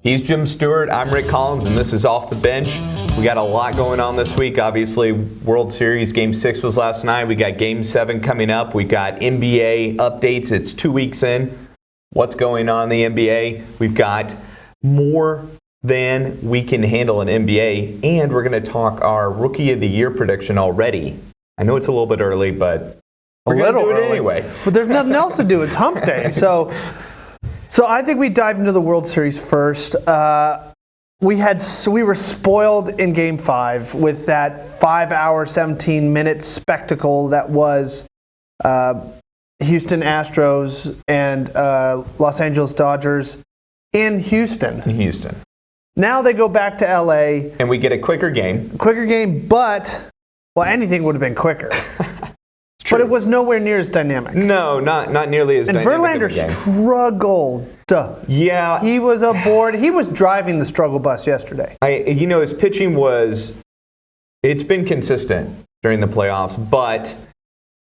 He's Jim Stewart. I'm Rick Collins, and this is Off the Bench. We got a lot going on this week. Obviously, World Series Game 6 was last night. We got Game 7 coming up. We got NBA updates. It's 2 weeks in. What's going on in the NBA? We've got more than we can handle in NBA, and we're going to talk our Rookie of the Year prediction already. I know it's a little bit early, but we're going to do it anyway. But there's nothing else to do. It's hump day. So I think we dive into the World Series first. We were spoiled in Game 5 with that 5-hour, 17-minute spectacle that was Houston Astros and Los Angeles Dodgers in Houston. Now they go back to L.A. And we get a quicker game. But anything would have been quicker. But it was nowhere near as dynamic. No, not nearly as dynamic. And Verlander struggled. Yeah. He was aboard. He was driving the struggle bus yesterday. His pitching it's been consistent during the playoffs, but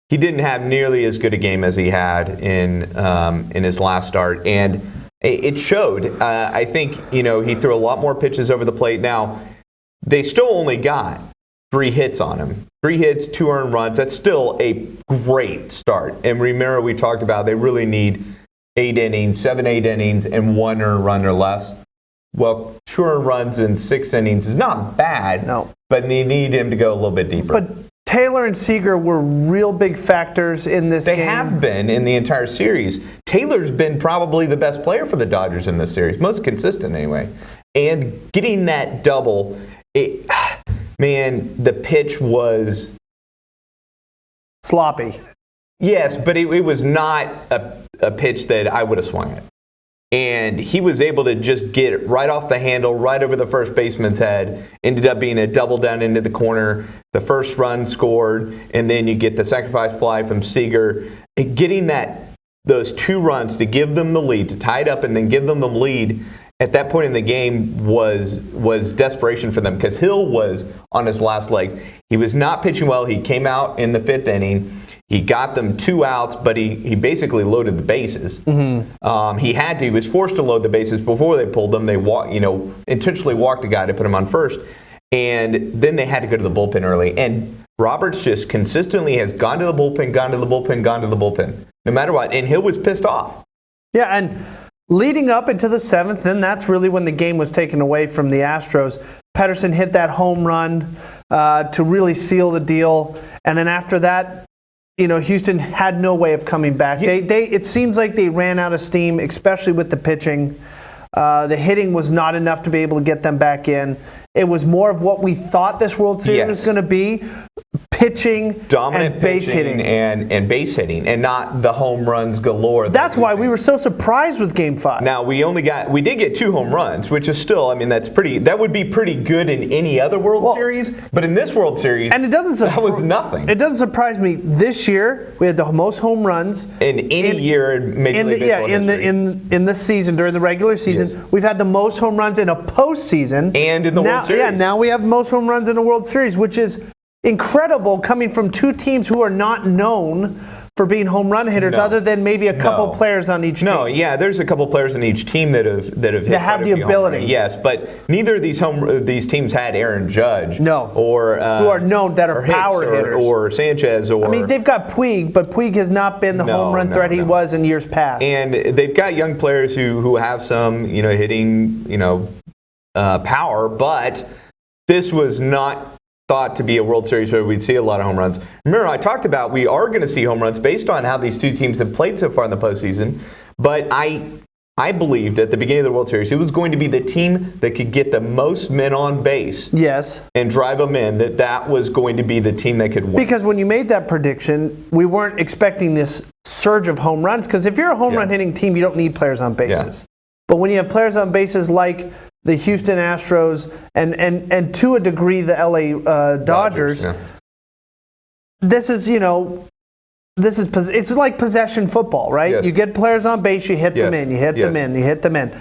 he didn't have nearly as good a game as he had in his last start. And it showed. I think, he threw a lot more pitches over the plate. Now, they still only got 3 hits on him. 3 hits, 2 earned runs. That's still a great start. And remember, we talked about they really need 8 innings, 7-8 innings, and 1 earned run or less. Well, 2 earned runs in 6 innings is not bad. No. But they need him to go a little bit deeper. But Taylor and Seager were real big factors in this game. They have been in the entire series. Taylor's been probably the best player for the Dodgers in this series. Most consistent, anyway. And getting that double, the pitch was sloppy. Yes, but it was not a pitch that I would have swung at. And he was able to just get it right off the handle, right over the first baseman's head. Ended up being a double down into the corner. The first run scored, and then you get the sacrifice fly from Seager. Getting those 2 runs to give them the lead, to tie it up and then give them the lead at that point in the game was desperation for them because Hill was on his last legs. He was not pitching well. He came out in the 5th inning. He got them 2 outs, but he basically loaded the bases. Mm-hmm. He was forced to load the bases before they pulled them. They intentionally walked a guy to put him on first, and then they had to go to the bullpen early. And Roberts just consistently has gone to the bullpen, no matter what. And Hill was pissed off. Yeah, and leading up into the 7th, then that's really when the game was taken away from the Astros. Pederson hit that home run to really seal the deal, and then after that, Houston had no way of coming back. It seems like they ran out of steam, especially with the pitching. The hitting was not enough to be able to get them back in. It was more of what we thought this World Series was going to be. Pitching, dominant and base hitting. And base hitting, and not the home runs galore. That's why we were so surprised with Game 5. Now, we did get 2 home runs, which is still, that would be pretty good in any other World Series, but in this World Series, and that was nothing. It doesn't surprise me. This year, we had the most home runs in any year in Major League Baseball history. in this season, during the regular season. Yes. We've had the most home runs in a postseason. And in the World Series. Yeah, now we have the most home runs in the World Series, which is incredible coming from 2 teams who are not known for being home run hitters, other than maybe a couple players on each team. No, yeah, there's a couple players on each team that have hit. They have the ability. Yes, but neither of these teams had Aaron Judge. No. Or who are known that are power hitters. Or Sanchez. They've got Puig, but Puig has not been the home run threat he was in years past. And they've got young players who have some hitting power, but this was not thought to be a World Series where we'd see a lot of home runs. Remember, I talked about we are going to see home runs based on how these 2 teams have played so far in the postseason, but I believed at the beginning of the World Series it was going to be the team that could get the most men on base and drive them in, that was going to be the team that could win. Because when you made that prediction, we weren't expecting this surge of home runs, because if you're a home run hitting team, you don't need players on bases. But when you have players on bases like the Houston Astros and to a degree the LA Dodgers, this is it's like possession football, right? Yes. You get players on base, you hit them in, you hit them in, you hit them in.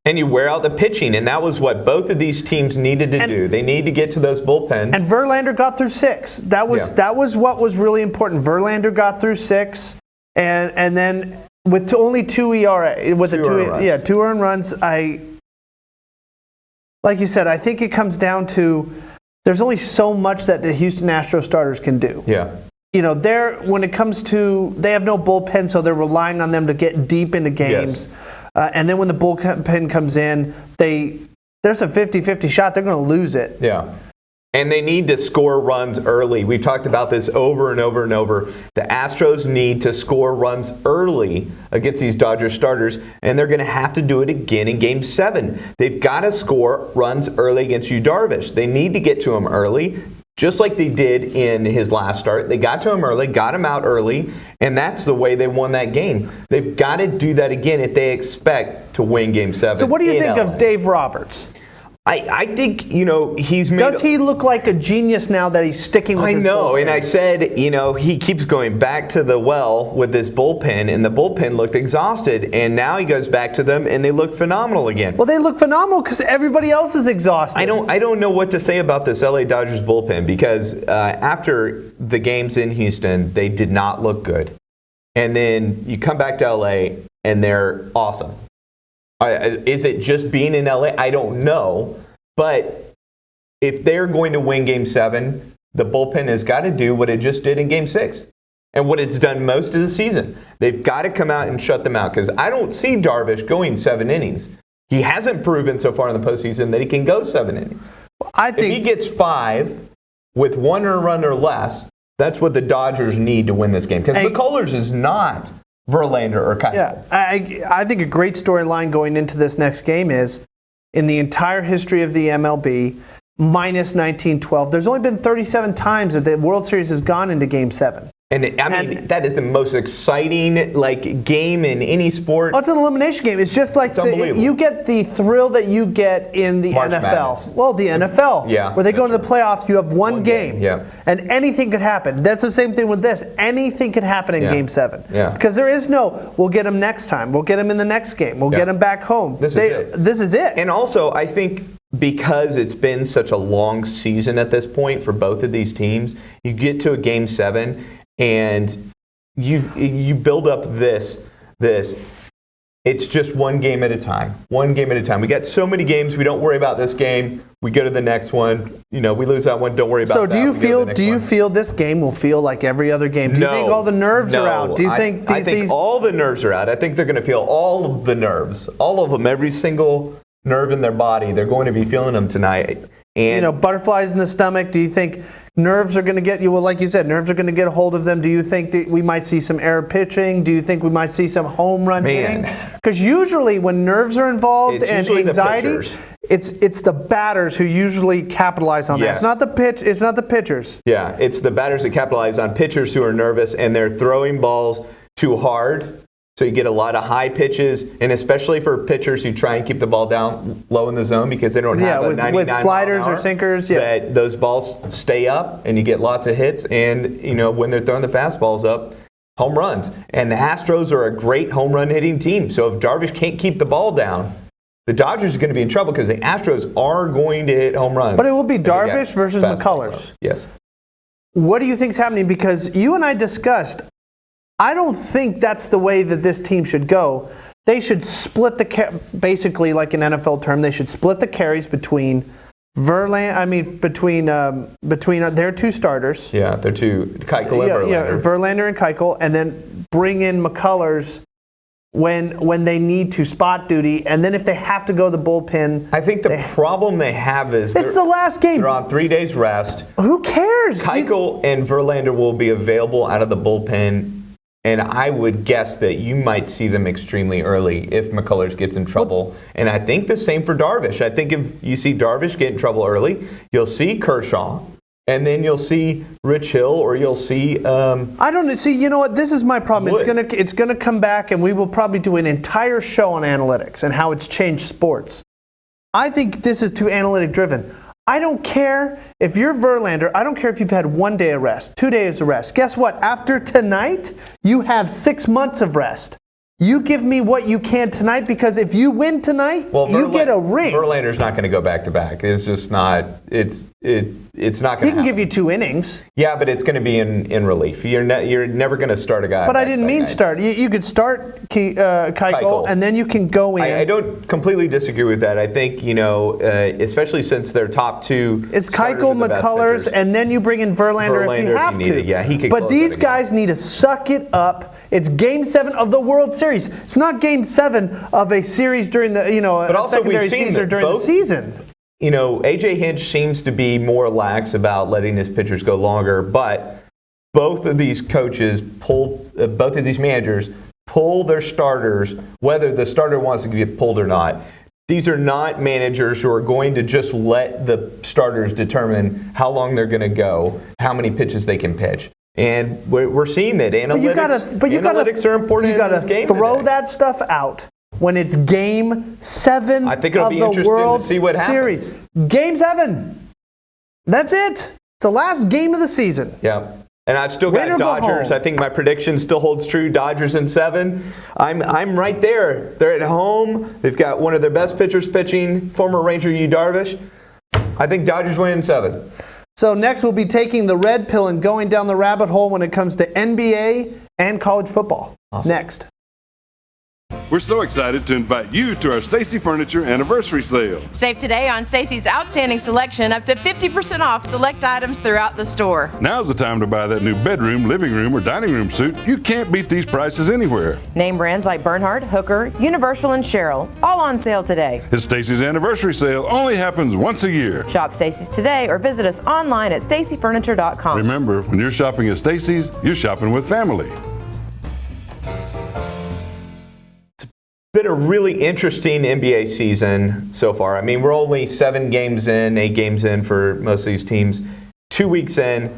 And you wear out the pitching, and that was what both of these teams needed to do. They need to get to those bullpens. And Verlander got through 6. That was what was really important. Verlander got through 6, and then with only 2 ERA, with 2 earned runs, Like you said, I think it comes down to there's only so much that the Houston Astros starters can do. Yeah. When it comes to, they have no bullpen, so they're relying on them to get deep into games. Yes. And then when the bullpen comes in, there's a 50-50 shot they're going to lose it. Yeah. And they need to score runs early. We've talked about this over and over and over. The Astros need to score runs early against these Dodgers starters, and they're going to have to do it again in Game 7. They've got to score runs early against Yu Darvish. They need to get to him early, just like they did in his last start. They got to him early, got him out early, and that's the way they won that game. They've got to do that again if they expect to win Game 7. So what do you think of Dave Roberts? I think, he's made... Does he look like a genius now that he's sticking with his bullpen? And I said, he keeps going back to the well with this bullpen, and the bullpen looked exhausted, and now he goes back to them, and they look phenomenal again. Well, they look phenomenal because everybody else is exhausted. I don't know what to say about this LA Dodgers bullpen because after the games in Houston, they did not look good. And then you come back to LA, and they're awesome. Is it just being in LA? I don't know. But if they're going to win Game 7, the bullpen has got to do what it just did in Game 6 and what it's done most of the season. They've got to come out and shut them out because I don't see Darvish going 7 innings. He hasn't proven so far in the postseason that he can go 7 innings. If he gets 5 with 1 run or less, that's what the Dodgers need to win this game because McCullers is not Verlander or Keuchel. Yeah, I think a great storyline going into this next game is, in the entire history of the MLB, minus 1912, there's only been 37 times that the World Series has gone into Game 7. And that is the most exciting game in any sport. Oh, it's an elimination game. It's just like you get the thrill that you get in the March NFL. Madness. Well, the NFL, where they go into the playoffs, you have one game, and anything could happen. That's the same thing with this. Anything could happen in Game 7. Yeah. Because there is no, we'll get them next time. We'll get them in the next game. We'll get them back home. This is it. And also, I think because it's been such a long season at this point for both of these teams, you get to a Game 7, and you build up this. It's just one game at a time. One game at a time. We got so many games. We don't worry about this game. We go to the next one. We lose that one. Don't worry about that. So do you feel this game will feel like every other game? Do you think all the nerves are out? Do you think I think all the nerves are out. I think they're going to feel all of the nerves, all of them, every single nerve in their body. They're going to be feeling them tonight. And butterflies in the stomach. Do you think nerves are going to get you? Well, like you said, nerves are going to get a hold of them. Do you think that we might see some error pitching? Do you think we might see some home run hitting? Because usually when nerves are involved and anxiety, it's the batters who usually capitalize on that. It's not the pitch. It's not the pitchers. Yeah, it's the batters that capitalize on pitchers who are nervous and they're throwing balls too hard. So you get a lot of high pitches, and especially for pitchers who try and keep the ball down low in the zone because they don't have a 99 with sliders or sinkers. That those balls stay up, and you get lots of hits. And when they're throwing the fastballs up, home runs. And the Astros are a great home run hitting team. So if Darvish can't keep the ball down, the Dodgers are going to be in trouble because the Astros are going to hit home runs. But it will be Darvish versus McCullers. Yes. What do you think is happening? Because you and I discussed, I don't think that's the way that this team should go. They should split basically, like an NFL term, they should split the carries between between their two starters. Yeah, their two, Keuchel and Verlander. Yeah, Verlander and Keuchel, and then bring in McCullers when they need to spot duty, and then if they have to go the bullpen. I think the problem they have is it's the last game. They're on 3 days rest. Who cares? Keuchel and Verlander will be available out of the bullpen. And I would guess that you might see them extremely early if McCullers gets in trouble. And I think the same for Darvish. I think if you see Darvish get in trouble early, you'll see Kershaw, and then you'll see Rich Hill, or you'll see... I don't see. You know what? This is my problem. Wood. It's gonna come back, and we will probably do an entire show on analytics and how it's changed sports. I think this is too analytic driven. I don't care if you're Verlander. I don't care if you've had 1 day of rest, 2 days of rest. Guess what? After tonight, you have 6 months of rest. You give me what you can tonight, because if you win tonight, you get a ring. Verlander's not going to go back to back. It's just not. It's it's not going to He can give you 2 innings. Yeah, but it's going to be in relief. You're never going to start a guy. But I didn't mean start. You could start Keuchel, and then you can go in. I don't completely disagree with that. I think, especially since their top 2 it's Keuchel, McCullers, and then you bring in Verlander if you have to. Yeah, he could. But these guys need to suck it up. It's Game 7 of the World Series. It's not Game 7 of a series during the but also secondary we've seen season during the season. A.J. Hinch seems to be more lax about letting his pitchers go longer, but both of these coaches both of these managers pull their starters, whether the starter wants to get pulled or not. These are not managers who are going to just let the starters determine how long they're going to go, how many pitches they can pitch. And we're seeing that analytics are important in this game. Throw that stuff out when it's Game 7 I think it'll of be the interesting World to see what Series. happens. Game 7. That's it. It's the last game of the season. Yeah. And I've still got Dodgers. I think my prediction still holds true. Dodgers in 7. I'm right there. They're at home. They've got one of their best pitchers pitching, former Ranger Yu Darvish. I think Dodgers win in 7. So next we'll be taking the red pill and going down the rabbit hole when it comes to NBA and college football. Awesome. Next. We're so excited to invite you to our Stacy Furniture Anniversary Sale. Save today on Stacy's outstanding selection, up to 50% off select items throughout the store. Now's the time to buy that new bedroom, living room, or dining room suit. You can't beat these prices anywhere. Name brands like Bernhard, Hooker, Universal, and Sherrill, all on sale today. It's Stacy's Anniversary Sale only happens once a year. Shop Stacy's today or visit us online at stacyfurniture.com. Remember, when you're shopping at Stacy's, you're shopping with family. Been a really interesting NBA season so far. I mean, we're only 7 games in, 8 games in for most of these teams. 2 weeks in,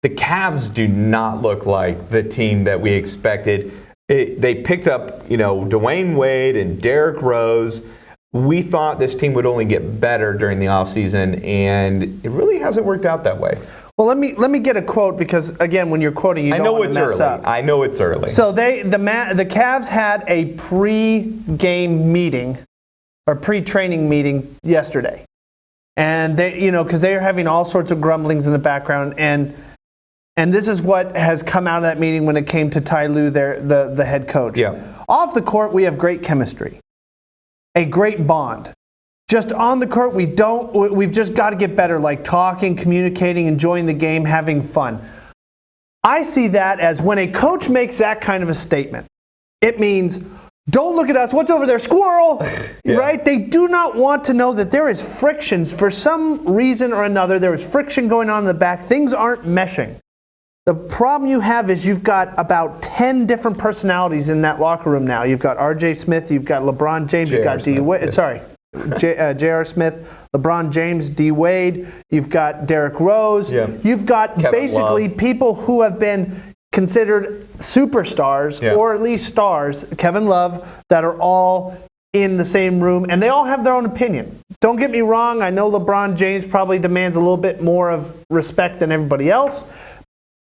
the Cavs do not look like the team that we expected. They picked up, Dwayne Wade and Derrick Rose. We thought this team would only get better during the offseason, and it really hasn't worked out that way. Well, let me get a quote because, again, when you're quoting, you don't want to mess up. I know it's early. So the Cavs had a pre-game meeting or pre-training meeting yesterday, and they, because they are having all sorts of grumblings in the background, and this is what has come out of that meeting when it came to Ty Lue, the head coach. Yeah. Off the court, we have great chemistry, a great bond. Just on the court, we've just got to get better, like talking, communicating, enjoying the game, having fun. I see that as when a coach makes that kind of a statement, it means, don't look at us, what's over there, squirrel, yeah. Right? They do not want to know that there is frictions. For some reason or another, there is friction going on in the back. Things aren't meshing. The problem you have is you've got about 10 different personalities in that locker room now. You've got R.J. Smith, you've got LeBron James, you've got J.R. Smith, LeBron James, D. Wade, you've got Derrick Rose, yeah. You've got Kevin basically Love. People who have been considered superstars, yeah. or at least stars, Kevin Love, that are all in the same room, and they all have their own opinion. Don't get me wrong, I know LeBron James probably demands a little bit more of respect than everybody else,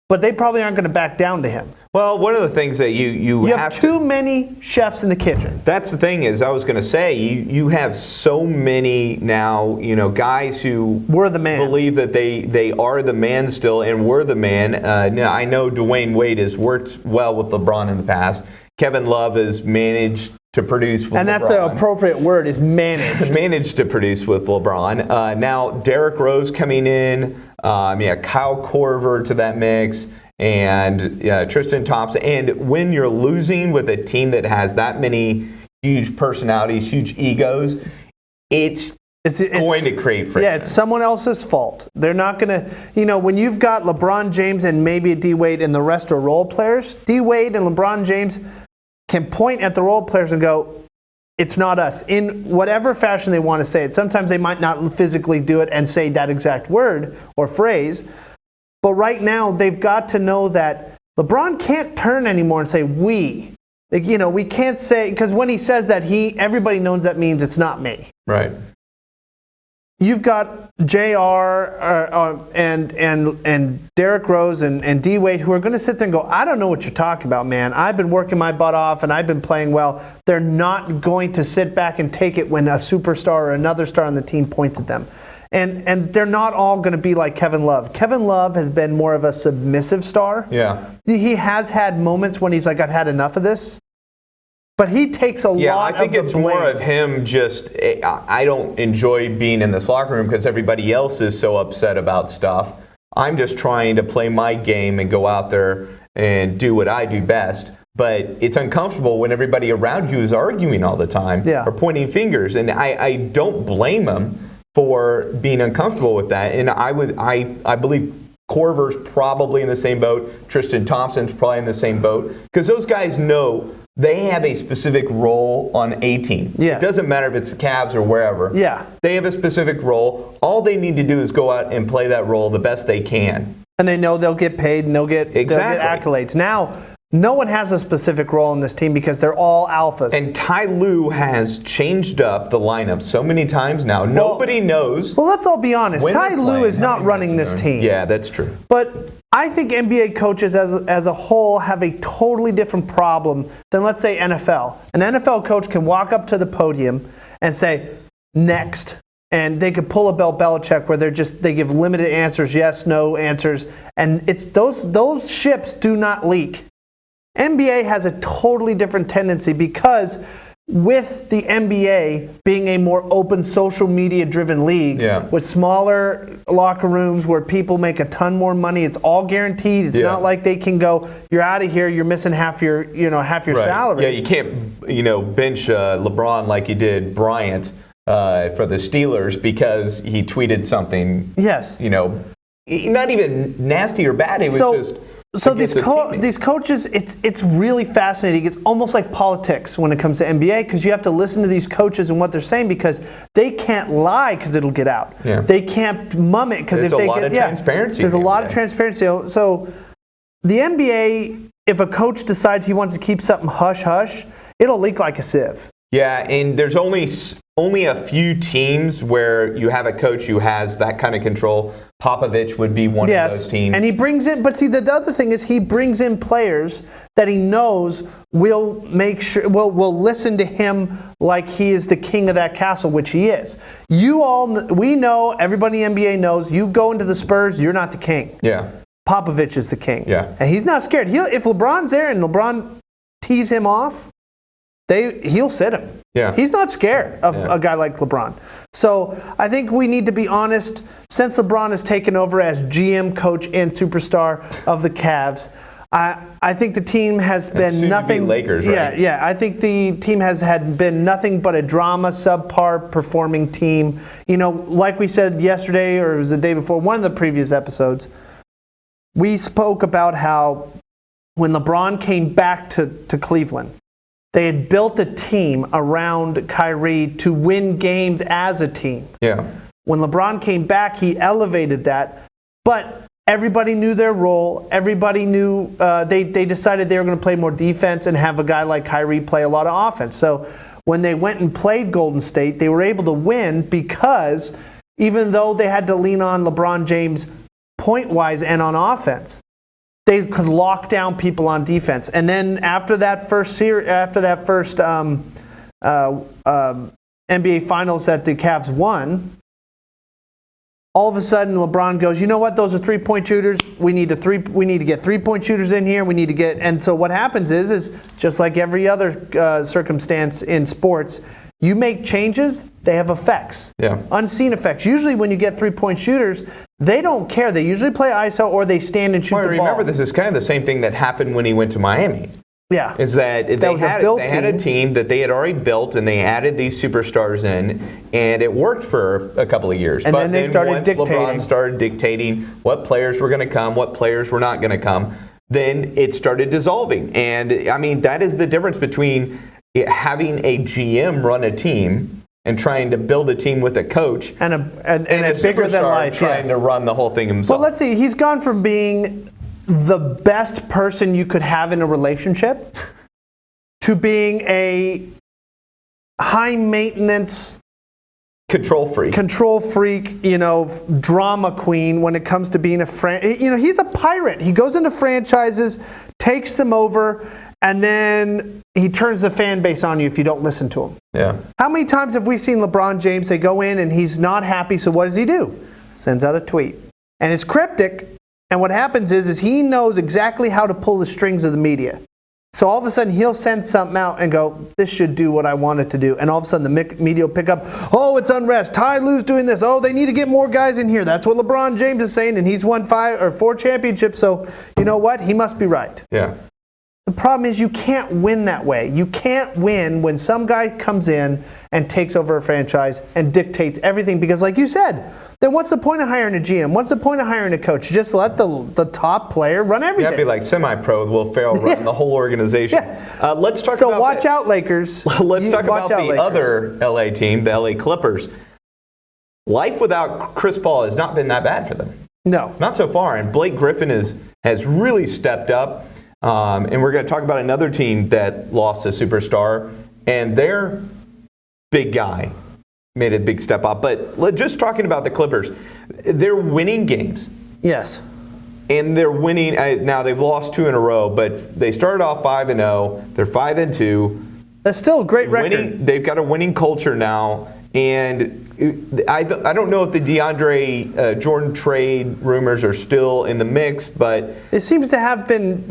but they probably aren't going to back down to him. Well, one of the things that you have too many chefs in the kitchen. That's the thing is, I was going to say, you have so many now, guys who We're the man. believe that they are the man still, and we're the man. I know Dwayne Wade has worked well with LeBron in the past. Kevin Love has managed to produce with LeBron. And that's an appropriate word, is managed. Managed to produce with LeBron. Now, Derrick Rose coming in, Kyle Korver to that mix, and Tristan Thompson. And when you're losing with a team that has that many huge personalities, huge egos, it's going to create friction. Yeah, it's someone else's fault. They're not going to, when you've got LeBron James and maybe a D. Wade and the rest are role players, D. Wade and LeBron James can point at the role players and go, it's not us, in whatever fashion they want to say it. Sometimes they might not physically do it and say that exact word or phrase, but right now they've got to know that LeBron can't turn anymore and say we. We can't say, because when he says that, everybody knows that means it's not me. Right. You've got JR and Derrick Rose and D. Wade who are going to sit there and go, I don't know what you're talking about, man. I've been working my butt off and I've been playing well. They're not going to sit back and take it when a superstar or another star on the team points at them. And they're not all going to be like Kevin Love. Kevin Love has been more of a submissive star. Yeah. He has had moments when he's like, I've had enough of this. But he takes a lot of the blame. Yeah, I think it's more of him just, I don't enjoy being in this locker room because everybody else is so upset about stuff. I'm just trying to play my game and go out there and do what I do best. But it's uncomfortable when everybody around you is arguing all the time or pointing fingers. And I don't blame him for being uncomfortable with that. And I believe Corver's probably in the same boat. Tristan Thompson's probably in the same boat. Because those guys know they have a specific role on a team. Yes. It doesn't matter if it's the Cavs or wherever. Yeah. They have a specific role. All they need to do is go out and play that role the best they can. And they know they'll get paid and they'll get accolades. Now, no one has a specific role in this team because they're all alphas. And Ty Lue has changed up the lineup so many times now. Nobody knows. Well, let's all be honest. when Ty they're Lue playing, is how not many running minutes this they're in. team. Yeah, that's true. But I think NBA coaches as a whole have a totally different problem than, let's say, NFL. An NFL coach can walk up to the podium and say, next. And they could pull a Bill Belichick where they give limited answers, yes, no answers. And it's those ships do not leak. NBA has a totally different tendency because with the NBA being a more open social media driven league with smaller locker rooms where people make a ton more money, it's all guaranteed. It's not like they can go, you're out of here, you're missing half your salary. Yeah, you can't bench LeBron like you did Bryant for the Steelers because he tweeted something. Yes. Not even nasty or bad. It was just. So these coaches, it's really fascinating. It's almost like politics when it comes to NBA because you have to listen to these coaches and what they're saying because they can't lie because it'll get out. Yeah. They can't mum it because if they get transparency. There's a lot of transparency. So the NBA, if a coach decides he wants to keep something hush hush, it'll leak like a sieve. Yeah, and there's only a few teams where you have a coach who has that kind of control. Popovich would be one of those teams. And he brings in, but see, the other thing is he brings in players that he knows will listen to him like he is the king of that castle, which he is. We know, everybody in the NBA knows, you go into the Spurs, you're not the king. Yeah. Popovich is the king. Yeah. And he's not scared. If LeBron's there and LeBron tees him off, he'll sit him. Yeah. He's not scared of a guy like LeBron. So I think we need to be honest. Since LeBron has taken over as GM, coach, and superstar of the Cavs, I think the team has been nothing. Lakers, right? Yeah. I think the team has been nothing but a drama, subpar performing team. Like we said yesterday, or it was the day before, one of the previous episodes, we spoke about how when LeBron came back to Cleveland, they had built a team around Kyrie to win games as a team. Yeah. When LeBron came back, he elevated that. But everybody knew their role. Everybody knew they decided they were going to play more defense and have a guy like Kyrie play a lot of offense. So when they went and played Golden State, they were able to win because even though they had to lean on LeBron James point-wise and on offense, they could lock down people on defense. And then after that first NBA Finals that the Cavs won, all of a sudden LeBron goes, you know what? Those are three-point shooters. We need to get three-point shooters in here. And so what happens is just like every other circumstance in sports, you make changes, they have effects. Yeah. Unseen effects. Usually when you get three-point shooters, they don't care. They usually play ISO or they stand and shoot the ball. Remember, this is kind of the same thing that happened when he went to Miami. Yeah. Is that they had a team that they had already built and they added these superstars in, and it worked for a couple of years. And then they started dictating. LeBron started dictating what players were going to come, what players were not going to come, then it started dissolving. And, I mean, that is the difference between having a GM run a team and trying to build a team with a coach and a bigger than life trying to run the whole thing himself. Well, let's see. He's gone from being the best person you could have in a relationship to being a high maintenance control freak, drama queen when it comes to being he's a pirate. He goes into franchises, takes them over, and then he turns the fan base on you if you don't listen to him. Yeah. How many times have we seen LeBron James, they go in and he's not happy, so what does he do? Sends out a tweet. And it's cryptic, and what happens is he knows exactly how to pull the strings of the media. So all of a sudden he'll send something out and go, this should do what I want it to do. And all of a sudden the media will pick up, oh, it's unrest. Ty Lue's doing this. Oh, they need to get more guys in here. That's what LeBron James is saying, and he's won 5 or 4 championships, so you know what? He must be right. Yeah. The problem is you can't win that way. You can't win when some guy comes in and takes over a franchise and dictates everything because, like you said, then what's the point of hiring a GM? What's the point of hiring a coach? Just let the top player run everything. That'd be like semi-pro. Will Ferrell run the whole organization? Yeah. Let's talk so about watch out, Lakers. Let's talk about the Lakers. other LA team, the LA Clippers. Life without Chris Paul has not been that bad for them. No. Not so far. And Blake Griffin has really stepped up. And we're going to talk about another team that lost a superstar. And their big guy made a big step up. But just talking about the Clippers, they're winning games. Yes. And they're winning. Now, they've lost 2 in a row, but they started off 5-0. They're 5-2. That's still a great record. They've got a winning culture now. And I don't know if the DeAndre Jordan trade rumors are still in the mix, but it seems to have been,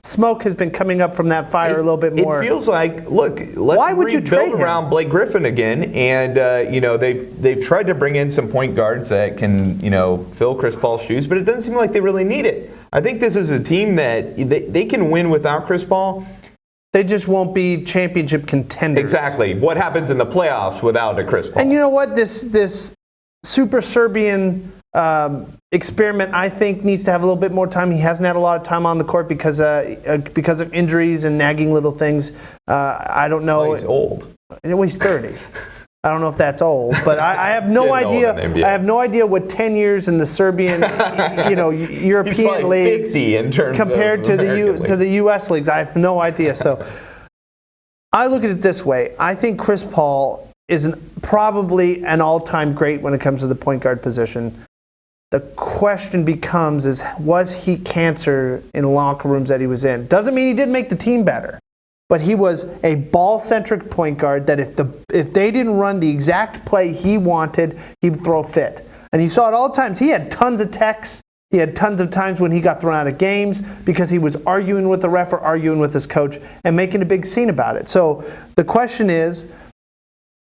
smoke has been coming up from that fire a little bit more. It feels like, look, let's rebuild around Blake Griffin again. And, they've tried to bring in some point guards that can, fill Chris Paul's shoes, but it doesn't seem like they really need it. I think this is a team that they can win without Chris Paul. They just won't be championship contenders. Exactly. What happens in the playoffs without a Chris Paul? And you know what? This Super Serbian experiment, I think, needs to have a little bit more time. He hasn't had a lot of time on the court because of injuries and nagging little things. I don't know. Well, he's old. Well, he's 30. I don't know if that's old, but I have no idea. I have no idea what 10 years in the Serbian, European league 50 in terms compared of to the U.S. leagues. I have no idea. So I look at it this way. I think Chris Paul is probably an all-time great when it comes to the point guard position. The question becomes was he cancer in locker rooms that he was in? Doesn't mean he didn't make the team better. But he was a ball-centric point guard that if they didn't run the exact play he wanted, he'd throw a fit. And you saw it all the times. He had tons of texts. He had tons of times when he got thrown out of games because he was arguing with the ref or arguing with his coach and making a big scene about it. So the question is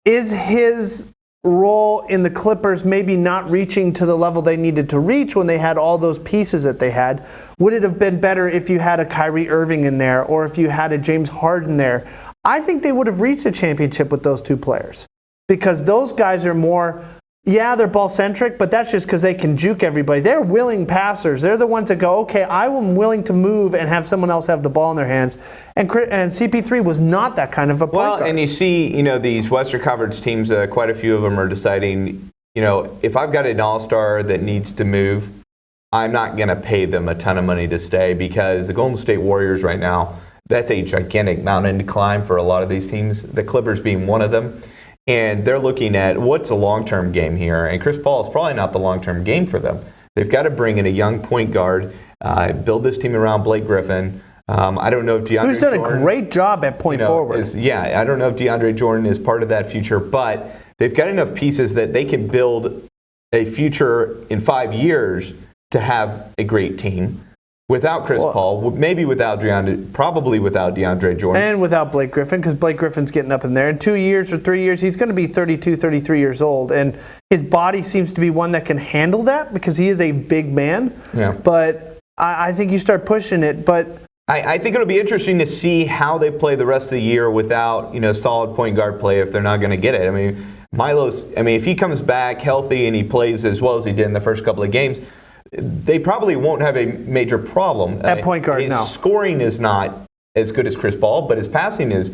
his role in the Clippers maybe not reaching to the level they needed to reach when they had all those pieces that they had? Would it have been better if you had a Kyrie Irving in there or if you had a James Harden there? I think they would have reached a championship with those 2 players because those guys are more, they're ball-centric, but that's just because they can juke everybody. They're willing passers. They're the ones that go, okay, I'm willing to move and have someone else have the ball in their hands. And CP3 was not that kind of a point guard. And you see, these Western Conference teams, quite a few of them are deciding, if I've got an all-star that needs to move, I'm not going to pay them a ton of money to stay because the Golden State Warriors right now, that's a gigantic mountain to climb for a lot of these teams, the Clippers being one of them. And they're looking at what's the long-term game here. And Chris Paul is probably not the long-term game for them. They've got to bring in a young point guard, build this team around Blake Griffin. I don't know if DeAndre Who's done Jordan, a great job at point forward. I don't know if DeAndre Jordan is part of that future, but they've got enough pieces that they can build a future in 5 years to have a great team. Without Chris Paul, maybe probably without DeAndre Jordan. And without Blake Griffin, because Blake Griffin's getting up in there. In 2 years or 3 years, he's going to be 32, 33 years old. And his body seems to be one that can handle that because he is a big man. Yeah. But I think you start pushing it. But I think it'll be interesting to see how they play the rest of the year without solid point guard play if they're not going to get it. I mean, if he comes back healthy and he plays as well as he did in the first couple of games, they probably won't have a major problem. At point guard, his scoring is not as good as Chris Paul, but his passing is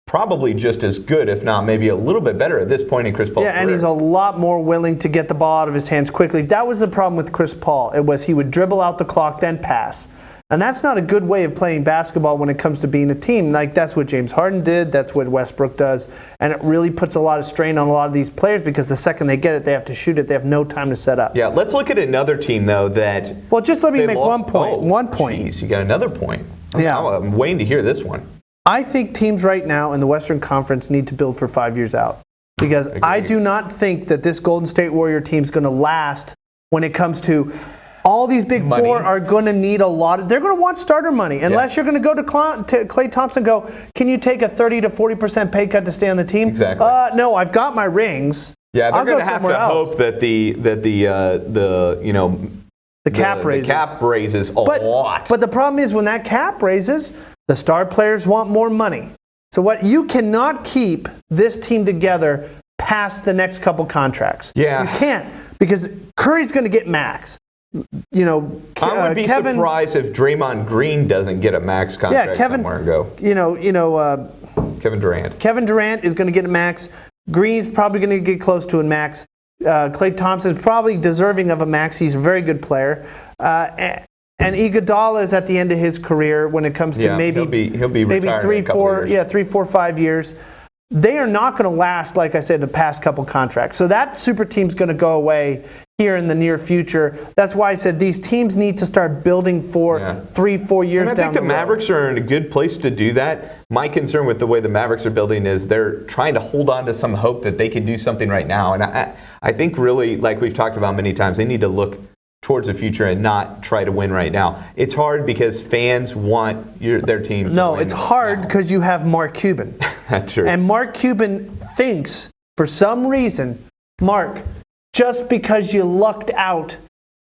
probably just as good, if not maybe a little bit better at this point in Chris Paul's career. And he's a lot more willing to get the ball out of his hands quickly. That was the problem with Chris Paul. It was he would dribble out the clock, then pass. And that's not a good way of playing basketball when it comes to being a team. Like, that's what James Harden did. That's what Westbrook does. And it really puts a lot of strain on a lot of these players because the second they get it, they have to shoot it. They have no time to set up. Yeah, let's look at another team, though, that... Well, just let me make 1 point. 1 point. Geez, you got another point. Yeah. I'm waiting to hear this one. I think teams right now in the Western Conference need to build for 5 years out. Because I do not think that this Golden State Warrior team is going to last when it comes to all these big Money. four are going to need a lot of, they're going to want starter money. Unless you're going to go to Klay Thompson and go, can you take a 30 to 40% pay cut to stay on the team? Exactly. No, I've got my rings. Yeah, they're going to have to else. hope that the cap raises. The cap raises a lot. But the problem is when that cap raises, the star players want more money. So what you cannot keep this team together past the next couple contracts. Yeah. You can't, because Curry's going to get max. You know, I would be surprised if Draymond Green doesn't get a max contract somewhere and go. Kevin Durant. Kevin Durant is going to get a max. Green's probably going to get close to a max. Klay Thompson is probably deserving of a max. He's a very good player. And Iguodala is at the end of his career when it comes to maybe he'll be maybe retiring 3, 4, 5 years. They are not going to last, like I said, the past couple contracts. So that super team's going to go away here in the near future. That's why I said these teams need to start building for 3, 4 years down the road. I think the Mavericks are in a good place to do that. My concern with the way the Mavericks are building is they're trying to hold on to some hope that they can do something right now. And I think really, like we've talked about many times, they need to look towards the future and not try to win right now. It's hard because fans want their team to win. No, it's hard because you have Mark Cuban. That's true. And Mark Cuban thinks, for some reason, Mark, just because you lucked out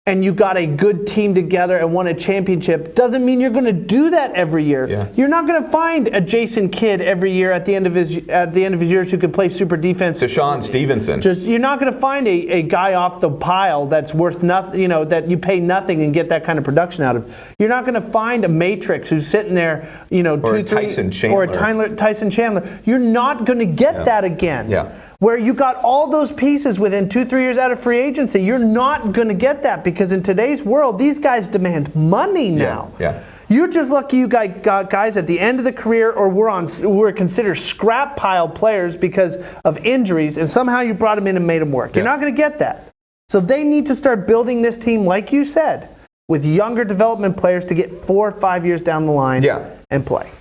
and you got a good team together and won a championship doesn't mean you're going to do that every year. Yeah. You're not going to find a Jason Kidd every year at the end of his years who can play super defense. Deshaun Stevenson. You're not going to find a guy off the pile that's worth nothing, that you pay nothing and get that kind of production out of. You're not going to find a Matrix who's sitting there, or a Tyson Chandler. You're not going to get that again. Yeah. Where you got all those pieces within 2-3 years out of free agency, you're not going to get that because in today's world, these guys demand money now. Yeah. You're just lucky you got guys at the end of the career, or we're considered scrap pile players because of injuries, and somehow you brought them in and made them work. You're not going to get that. So they need to start building this team, like you said, with younger development players to get 4 or 5 years down the line and play.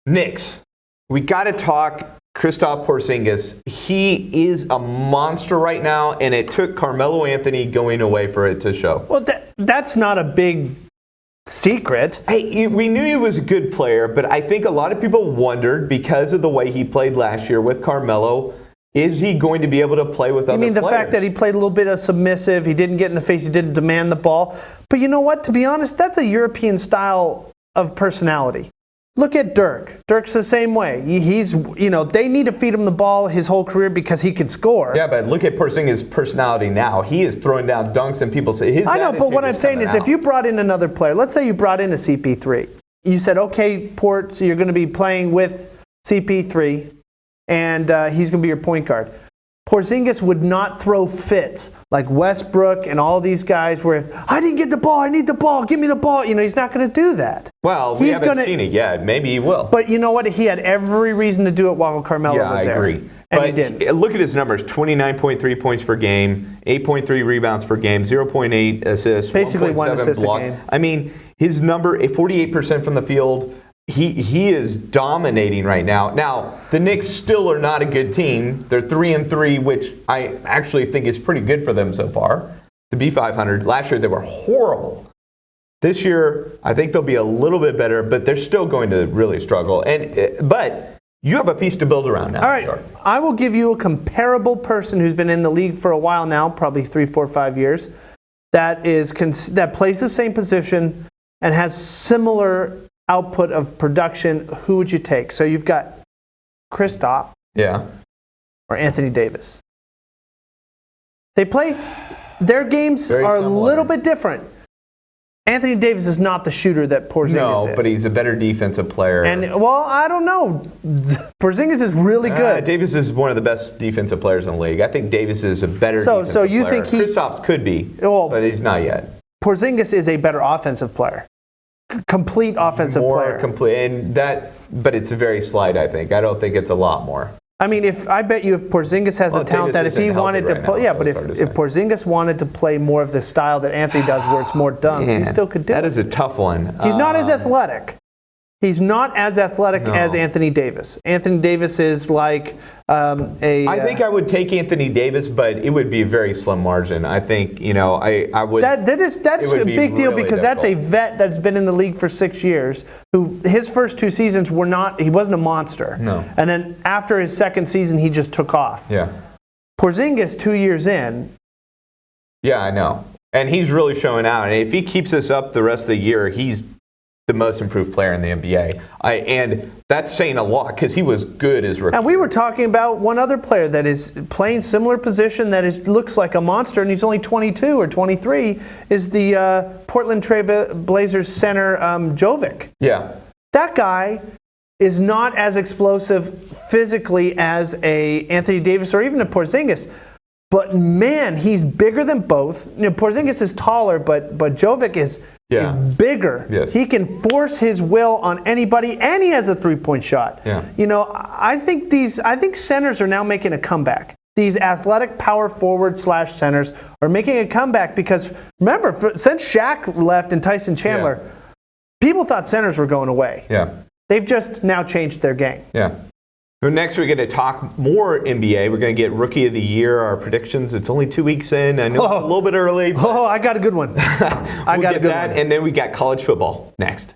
Knicks, we got to talk. Kristaps Porzingis, he is a monster right now, and it took Carmelo Anthony going away for it to show. Well, that's not a big secret. Hey, we knew he was a good player, but I think a lot of people wondered because of the way he played last year with Carmelo, is he going to be able to play with other players? You mean the fact that he played a little bit of submissive, he didn't get in the face, he didn't demand the ball. But you know what? To be honest, that's a European style of personality. Look at Dirk. Dirk's the same way. They need to feed him the ball his whole career because he can score. Yeah, but look at Porzingis' personality now. He is throwing down dunks and people say his attitude is coming out. I know, but what I'm saying is if you brought in another player, let's say you brought in a CP3. You said, okay, Port, so you're going to be playing with CP3 and he's going to be your point guard. Porzingis would not throw fits like Westbrook and all these guys where if I didn't get the ball, I need the ball, give me the ball. He's not going to do that. Well, we haven't seen it yet. Maybe he will. But you know what? He had every reason to do it while Carmelo was there. Yeah, I agree. And but he didn't. Look at his numbers, 29.3 points per game, 8.3 rebounds per game, 0.8 assists, basically 1.7 1 assist block. a game. I mean, his number, 48% from the field, he is dominating right now. Now, the Knicks still are not a good team. They're 3-3, which I actually think is pretty good for them so far to be 500. Last year, they were horrible. This year, I think they'll be a little bit better, but they're still going to really struggle. But you have a piece to build around now. All right, I will give you a comparable person who's been in the league for a while now, probably 3, 4, 5 years, that plays the same position and has similar output of production. Who would you take? So you've got Kristaps, or Anthony Davis. Their games are a little bit different. Anthony Davis is not the shooter that Porzingis is. No, but he's a better defensive player. And, I don't know. Porzingis is really good. Davis is one of the best defensive players in the league. I think Davis is a better defensive player. So you think Kristaps could be, but he's not yet. Porzingis is a better offensive player. Complete offensive player. More complete, but it's very slight, I think. I don't think it's a lot more. I mean, I bet you if Porzingis has the talent that if he wanted to play, but if Porzingis wanted to play more of the style that Anthony does, where it's more dunks, he still could do it. That is a tough one. He's not as athletic. He's not as athletic as Anthony Davis. Anthony Davis is like I think I would take Anthony Davis, but it would be a very slim margin. I think, I would. That's a big deal really because that's a vet that's been in the league for 6 years, who his first 2 seasons he wasn't a monster. No. And then after his second season, he just took off. Yeah. Porzingis, 2 years in. Yeah, I know. And he's really showing out. And if he keeps this up the rest of the year, he's the most improved player in the NBA. And that's saying a lot because he was good as rookie. And we were talking about one other player that is playing similar position that looks like a monster, and he's only 22 or 23, is the Portland Trail Blazers center Jovic. Yeah. That guy is not as explosive physically as a Anthony Davis or even a Porzingis. But man, he's bigger than both. Porzingis is taller, but Jovic is bigger. Yes. He can force his will on anybody, and he has a 3-point shot. Yeah. I think centers are now making a comeback. These athletic power forward / centers are making a comeback because remember, since Shaq left and Tyson Chandler, people thought centers were going away. Yeah. They've just now changed their game. Yeah. So next we're going to talk more NBA. We're going to get Rookie of the Year, our predictions. It's only 2 weeks in. I know it's a little bit early. I got a good one. I got a good one. And then we got college football next.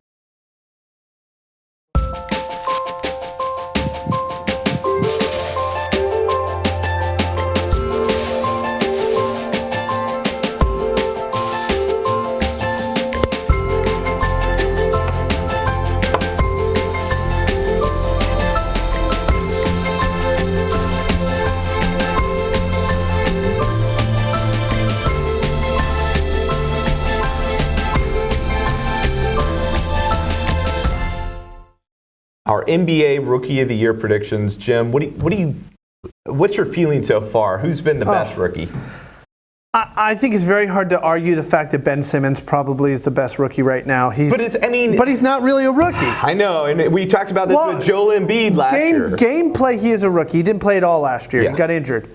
Our NBA Rookie of the Year predictions, Jim. What's your feeling so far? Who's been the best rookie? I think it's very hard to argue the fact that Ben Simmons probably is the best rookie right now. But he's not really a rookie. I know, and we talked about this with Joel Embiid last year. Gameplay, he is a rookie. He didn't play at all last year. Yeah. He got injured.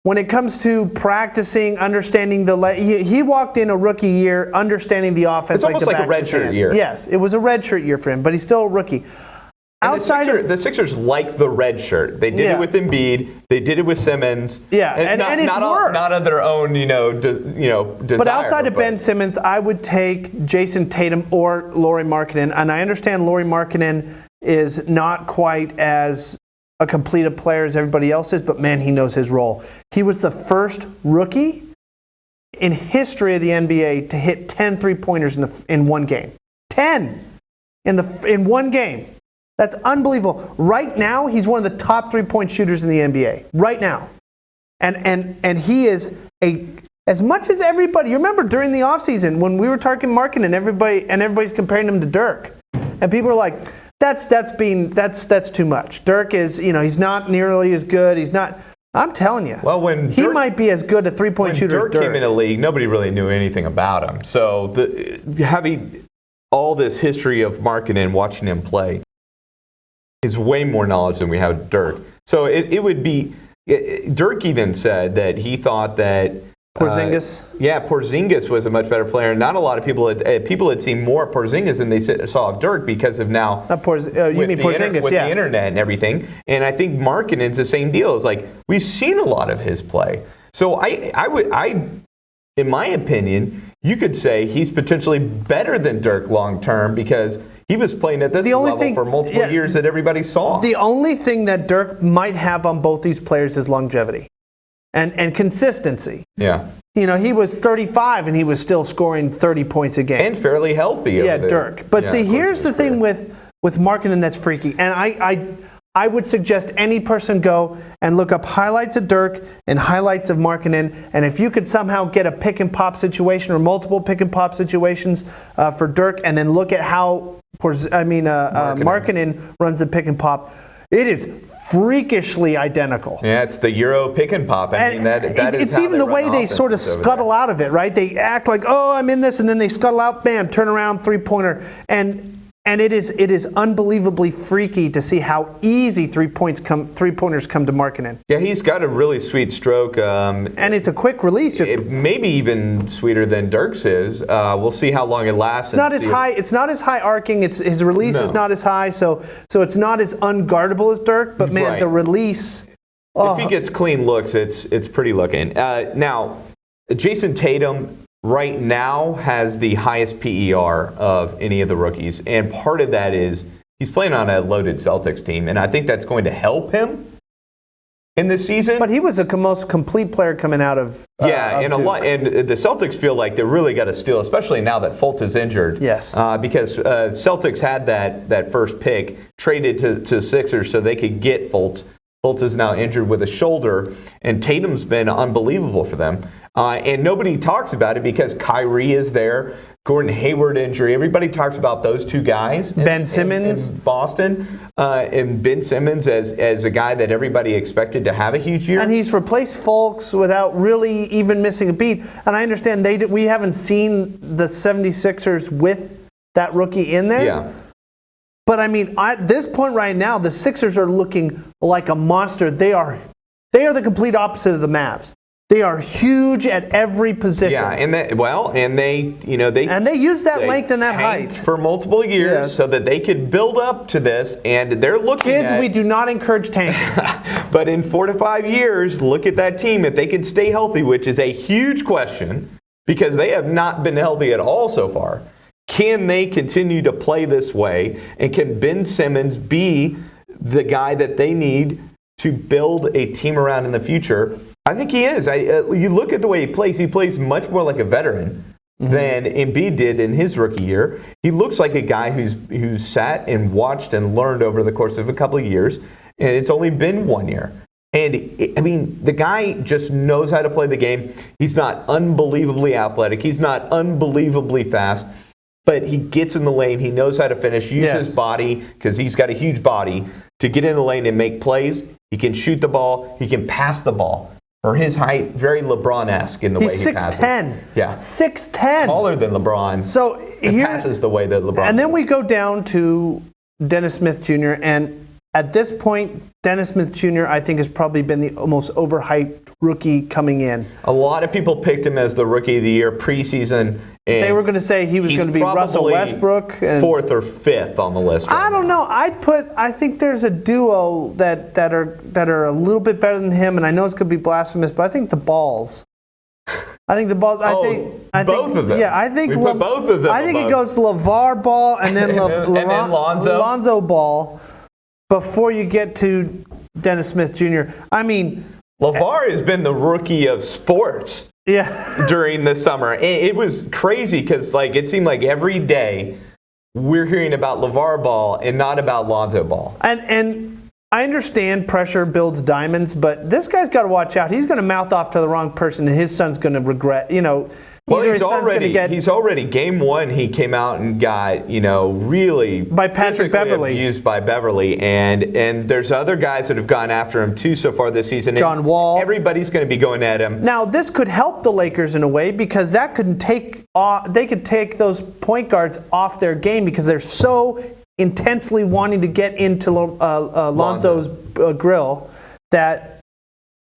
When it comes to practicing, understanding he walked in a rookie year understanding the offense. It's almost like a redshirt year. Yes, it was a redshirt year for him, but he's still a rookie. And the Sixers like the red shirt. They did it with Embiid. They did it with Simmons. Yeah, and it's worked. Not of their own, desire. But outside of Ben Simmons, I would take Jason Tatum or Lauri Markkanen. And I understand Lauri Markkanen is not quite as a complete a player as everybody else is, but man, he knows his role. He was the first rookie in history of the NBA to hit 10 3-pointers in one game. 10 in one game. That's unbelievable. Right now, he's one of the top 3-point shooters in the NBA. Right now. And he is as much as everybody. You remember during the offseason when we were talking Markkanen and everybody's comparing him to Dirk. And people were like, that's too much. Dirk is, he's not nearly as good. He's not. I'm telling you. Well, he might be as good a 3-point shooter as Dirk came in the league, nobody really knew anything about him. So having all this history of Markkanen, watching him play, is way more knowledge than we have of Dirk. So it would be. Dirk even said that he thought that Porzingis. Porzingis was a much better player. Not a lot of people had seen more Porzingis than they saw of Dirk because of now. You mean Porzingis? With the internet and everything. And I think Markkanen's the same deal. It's like we've seen a lot of his play. So I in my opinion, you could say he's potentially better than Dirk long term because he was playing at this level for multiple years that everybody saw. The only thing that Dirk might have on both these players is longevity and consistency. Yeah. He was 35 and he was still scoring 30 points a game. And fairly healthy. Dirk. But see, here's the thing with Markkanen that's freaky. And I would suggest any person go and look up highlights of Dirk and highlights of Markkanen. And if you could somehow get a pick and pop situation or multiple pick and pop situations for Dirk, and then look at how Markkanen runs the pick and pop, it is freakishly identical. Yeah, it's the Euro pick and pop. It's even the way they sort of scuttle out of it, right? They act like, oh, I'm in this, and then they scuttle out, bam, turn around, 3-pointer. And And it is unbelievably freaky to see how easy three-pointers come to Markkanen. Yeah, he's got a really sweet stroke. And it's a quick release. Maybe even sweeter than Dirk's is. We'll see how long it lasts. It's not as high. It's not as high arcing. His release is not as high, so it's not as unguardable as Dirk. But man, the release. If he gets clean looks, it's pretty looking. Now, Jason Tatum right now has the highest PER of any of the rookies, and part of that is he's playing on a loaded Celtics team, and I think that's going to help him in this season. But he was the most complete player coming out of and the Celtics feel like they really got to steal, especially now that Fultz is injured. Yes, because Celtics had that first pick traded to Sixers so they could get Fultz. Fultz is now injured with a shoulder, and Tatum's been unbelievable for them. And nobody talks about it because Kyrie is there, Gordon Hayward injury. Everybody talks about those two guys. Ben Simmons. In Boston. And Ben Simmons as a guy that everybody expected to have a huge year. And he's replaced Fultz without really even missing a beat. And I understand we haven't seen the 76ers with that rookie in there. Yeah. But I mean, at this point right now, the Sixers are looking like a monster. They are the complete opposite of the Mavs. They are huge at every position. Yeah, and they use that length and that height for multiple years so that they could build up to this, and they're looking at. We do not encourage tanking. But in 4 to 5 years, look at that team if they can stay healthy, which is a huge question because they have not been healthy at all so far. Can they continue to play this way, and can Ben Simmons be the guy that they need to build a team around in the future? I think he is. You look at the way he plays much more like a veteran than Embiid did in his rookie year. He looks like a guy who's sat and watched and learned over the course of a couple of years, and it's only been 1 year. And, I mean, the guy just knows how to play the game. He's not unbelievably athletic. He's not unbelievably fast. But he gets in the lane. He knows how to finish. Use his body, because he's got a huge body, to get in the lane and make plays. He can shoot the ball. He can pass the ball. For his height, very LeBron-esque in the way he passes. He's 6'10". Yeah. 6'10". Taller than LeBron. So he passes the way that LeBron And then we go down to Dennis Smith Jr. And at this point, Dennis Smith Jr., I think, has probably been the most overhyped rookie coming in. A lot of people picked him as the Rookie of the Year preseason. They were going to say he was going to be Russell Westbrook. Fourth or fifth on the list. I don't know. I think there's a duo that are a little bit better than him, and I know it's going to be blasphemous, but I think the Balls. I think both of them. Yeah, I think we put both of them. I think it goes Lavar Ball and then Lonzo Ball before you get to Dennis Smith Jr. I mean, Lavar has been the rookie of sports. Yeah. During the summer. It was crazy because it seemed like every day we're hearing about LeVar Ball and not about Lonzo Ball. And I understand pressure builds diamonds, but this guy's got to watch out. He's going to mouth off to the wrong person, and his son's going to regret, Well, he's already game one. He came out and got really by Patrick Beverley, abused by Beverley, and there's other guys that have gone after him too so far this season. John Wall. Everybody's going to be going at him. Now this could help the Lakers in a way because that could they could take those point guards off their game because they're so intensely wanting to get into Lonzo's grill that.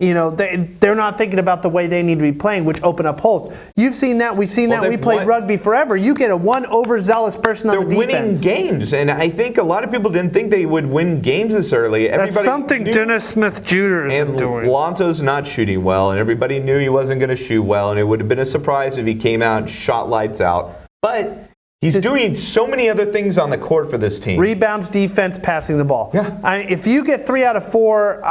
They're not thinking about the way they need to be playing, which open up holes. You've seen that. We've seen that. We played rugby forever. You get one overzealous person on the defense. They're winning games, and I think a lot of people didn't think they would win games this early. That's something Dennis Smith Jr. isn't doing. And Lonzo's not shooting well, and everybody knew he wasn't going to shoot well, and it would have been a surprise if he came out and shot lights out. But he's doing so many other things on the court for this team. Rebounds, defense, passing the ball. Yeah. If you get 3 out of 4,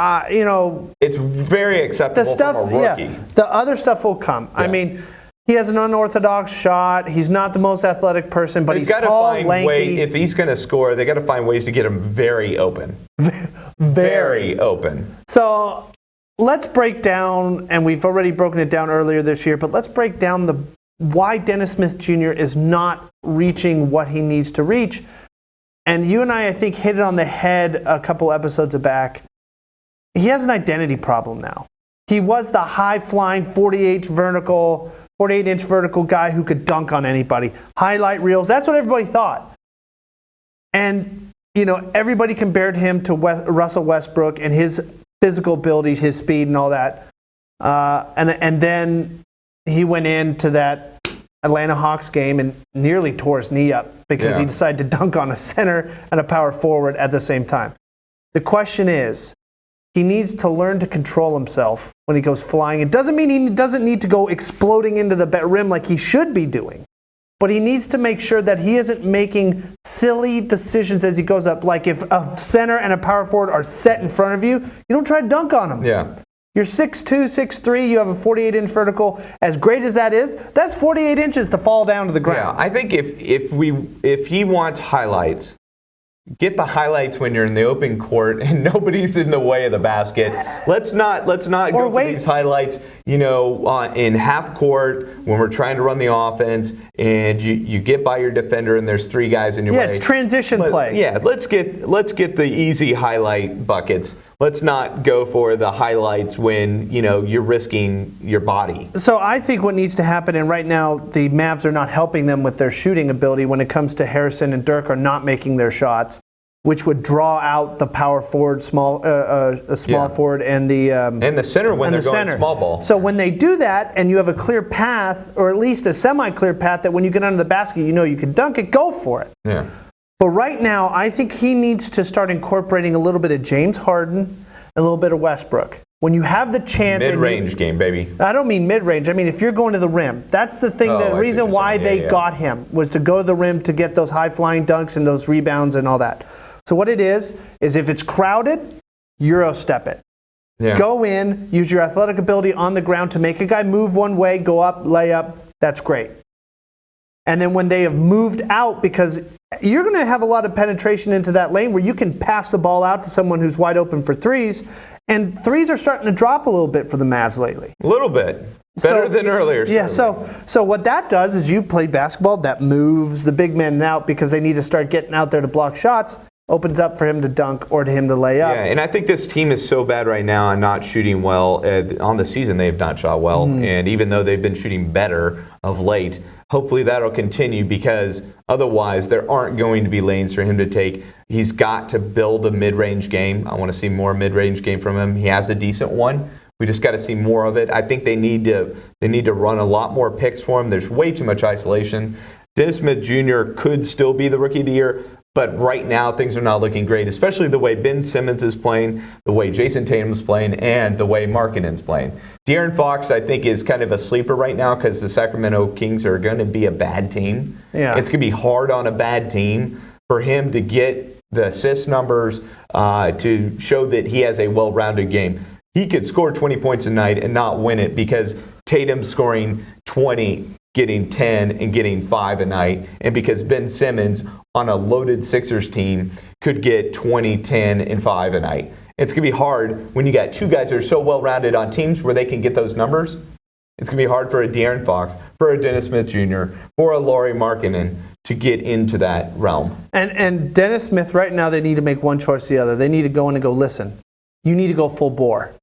it's very acceptable from a rookie. Yeah, the other stuff will come. Yeah. I mean, he has an unorthodox shot. He's not the most athletic person, but he's tall, lanky. If he's going to score, they got to find ways to get him very open. Very open. So let's break down, and we've already broken it down earlier this year, but let's break down why Dennis Smith Jr. is not reaching what he needs to reach. And you and I think, hit it on the head a couple episodes back. He has an identity problem now. He was the high-flying 48-inch vertical guy who could dunk on anybody. Highlight reels, that's what everybody thought. And, everybody compared him to Russell Westbrook and his physical abilities, his speed and all that. And then he went into that Atlanta Hawks game and nearly tore his knee up because he decided to dunk on a center and a power forward at the same time. The question is, he needs to learn to control himself when he goes flying. It doesn't mean he doesn't need to go exploding into the rim like he should be doing. But he needs to make sure that he isn't making silly decisions as he goes up. Like if a center and a power forward are set in front of you, you don't try to dunk on them. Yeah. You're 6'2", 6'3", you have a 48-inch vertical. As great as that is, that's 48 inches to fall down to the ground. Yeah, I think if he wants highlights, get the highlights when you're in the open court and nobody's in the way of the basket. Let's not go for these highlights, in half court when we're trying to run the offense and you get by your defender and there's three guys in your way. Yeah, it's transition play. Yeah, let's get the easy highlight buckets. Let's not go for the highlights when, you're risking your body. So I think what needs to happen, and right now the Mavs are not helping them with their shooting ability when it comes to Harrison and Dirk are not making their shots, which would draw out the power forward, small forward, and the center when they're going small ball. So when they do that, and you have a clear path, or at least a semi-clear path, that when you get under the basket, you can dunk it, go for it. Yeah. But right now, I think he needs to start incorporating a little bit of James Harden and a little bit of Westbrook. When you have the chance... Mid-range game, baby. I don't mean mid-range. I mean, if you're going to the rim. That's the thing, the reason why they got him was to go to the rim to get those high-flying dunks and those rebounds and all that. So what it is if it's crowded, Euro step it. Yeah. Go in, use your athletic ability on the ground to make a guy move one way, go up, lay up. That's great. And then when they have moved out, because you're going to have a lot of penetration into that lane where you can pass the ball out to someone who's wide open for threes, and threes are starting to drop a little bit for the Mavs lately. A little bit. Better than earlier. Yeah, so what that does is you play basketball, that moves the big men out because they need to start getting out there to block shots, opens up for him to dunk or to him to lay up. Yeah, and I think this team is so bad right now and not shooting well. On the season, they have not shot well, and even though they've been shooting better of late, hopefully that'll continue because otherwise there aren't going to be lanes for him to take. He's got to build a mid-range game. I want to see more mid-range game from him. He has a decent one. We just got to see more of it. I think they need to run a lot more picks for him. There's way too much isolation. Dennis Smith Jr. could still be the Rookie of the Year, but right now things are not looking great, especially the way Ben Simmons is playing, the way Jason Tatum's playing, and the way Markkanen's playing. De'Aaron Fox, I think, is kind of a sleeper right now because the Sacramento Kings are going to be a bad team. Yeah. It's going to be hard on a bad team for him to get the assist numbers to show that he has a well-rounded game. He could score 20 points a night and not win it because Tatum's scoring 20, getting 10, and getting 5 a night, and because Ben Simmons on a loaded Sixers team could get 20, 10, and 5 a night. It's going to be hard when you got two guys that are so well-rounded on teams where they can get those numbers. It's going to be hard for a De'Aaron Fox, for a Dennis Smith Jr., for a Lauri Markkanen to get into that realm. And Dennis Smith, right now, they need to make one choice or the other. They need to go in and go, listen, you need to go full bore.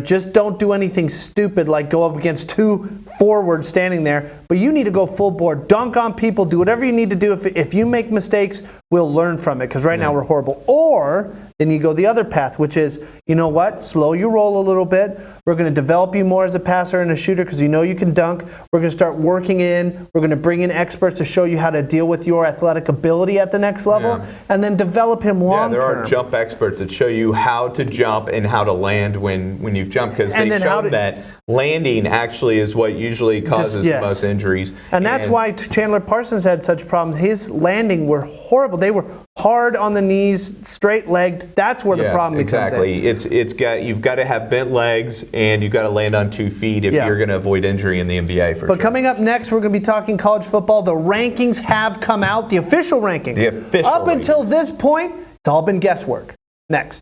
Just don't do anything stupid like go up against two forwards standing there, but you need to go full bore. Dunk on people. Do whatever you need to do. If you make mistakes, we'll learn from it because right now we're horrible. Or then you go the other path, which is, you know what? Slow your roll a little bit. We're going to develop you more as a passer and a shooter because you can dunk. We're going to start working in. We're going to bring in experts to show you how to deal with your athletic ability at the next level and then develop him long term. Yeah, there are jump experts that show you how to jump and how to land when you've jumped because they've shown that landing actually is what usually causes the most injuries. And that's why Chandler Parsons had such problems. His landing were horrible. They were hard on the knees, straight-legged. That's where the problem becomes in. You've got to have bent legs and you've got to land on 2 feet if you're going to avoid injury in the NBA for sure. But coming up next, we're going to be talking college football. The rankings have come out, the official rankings. Until this point, it's all been guesswork. Next.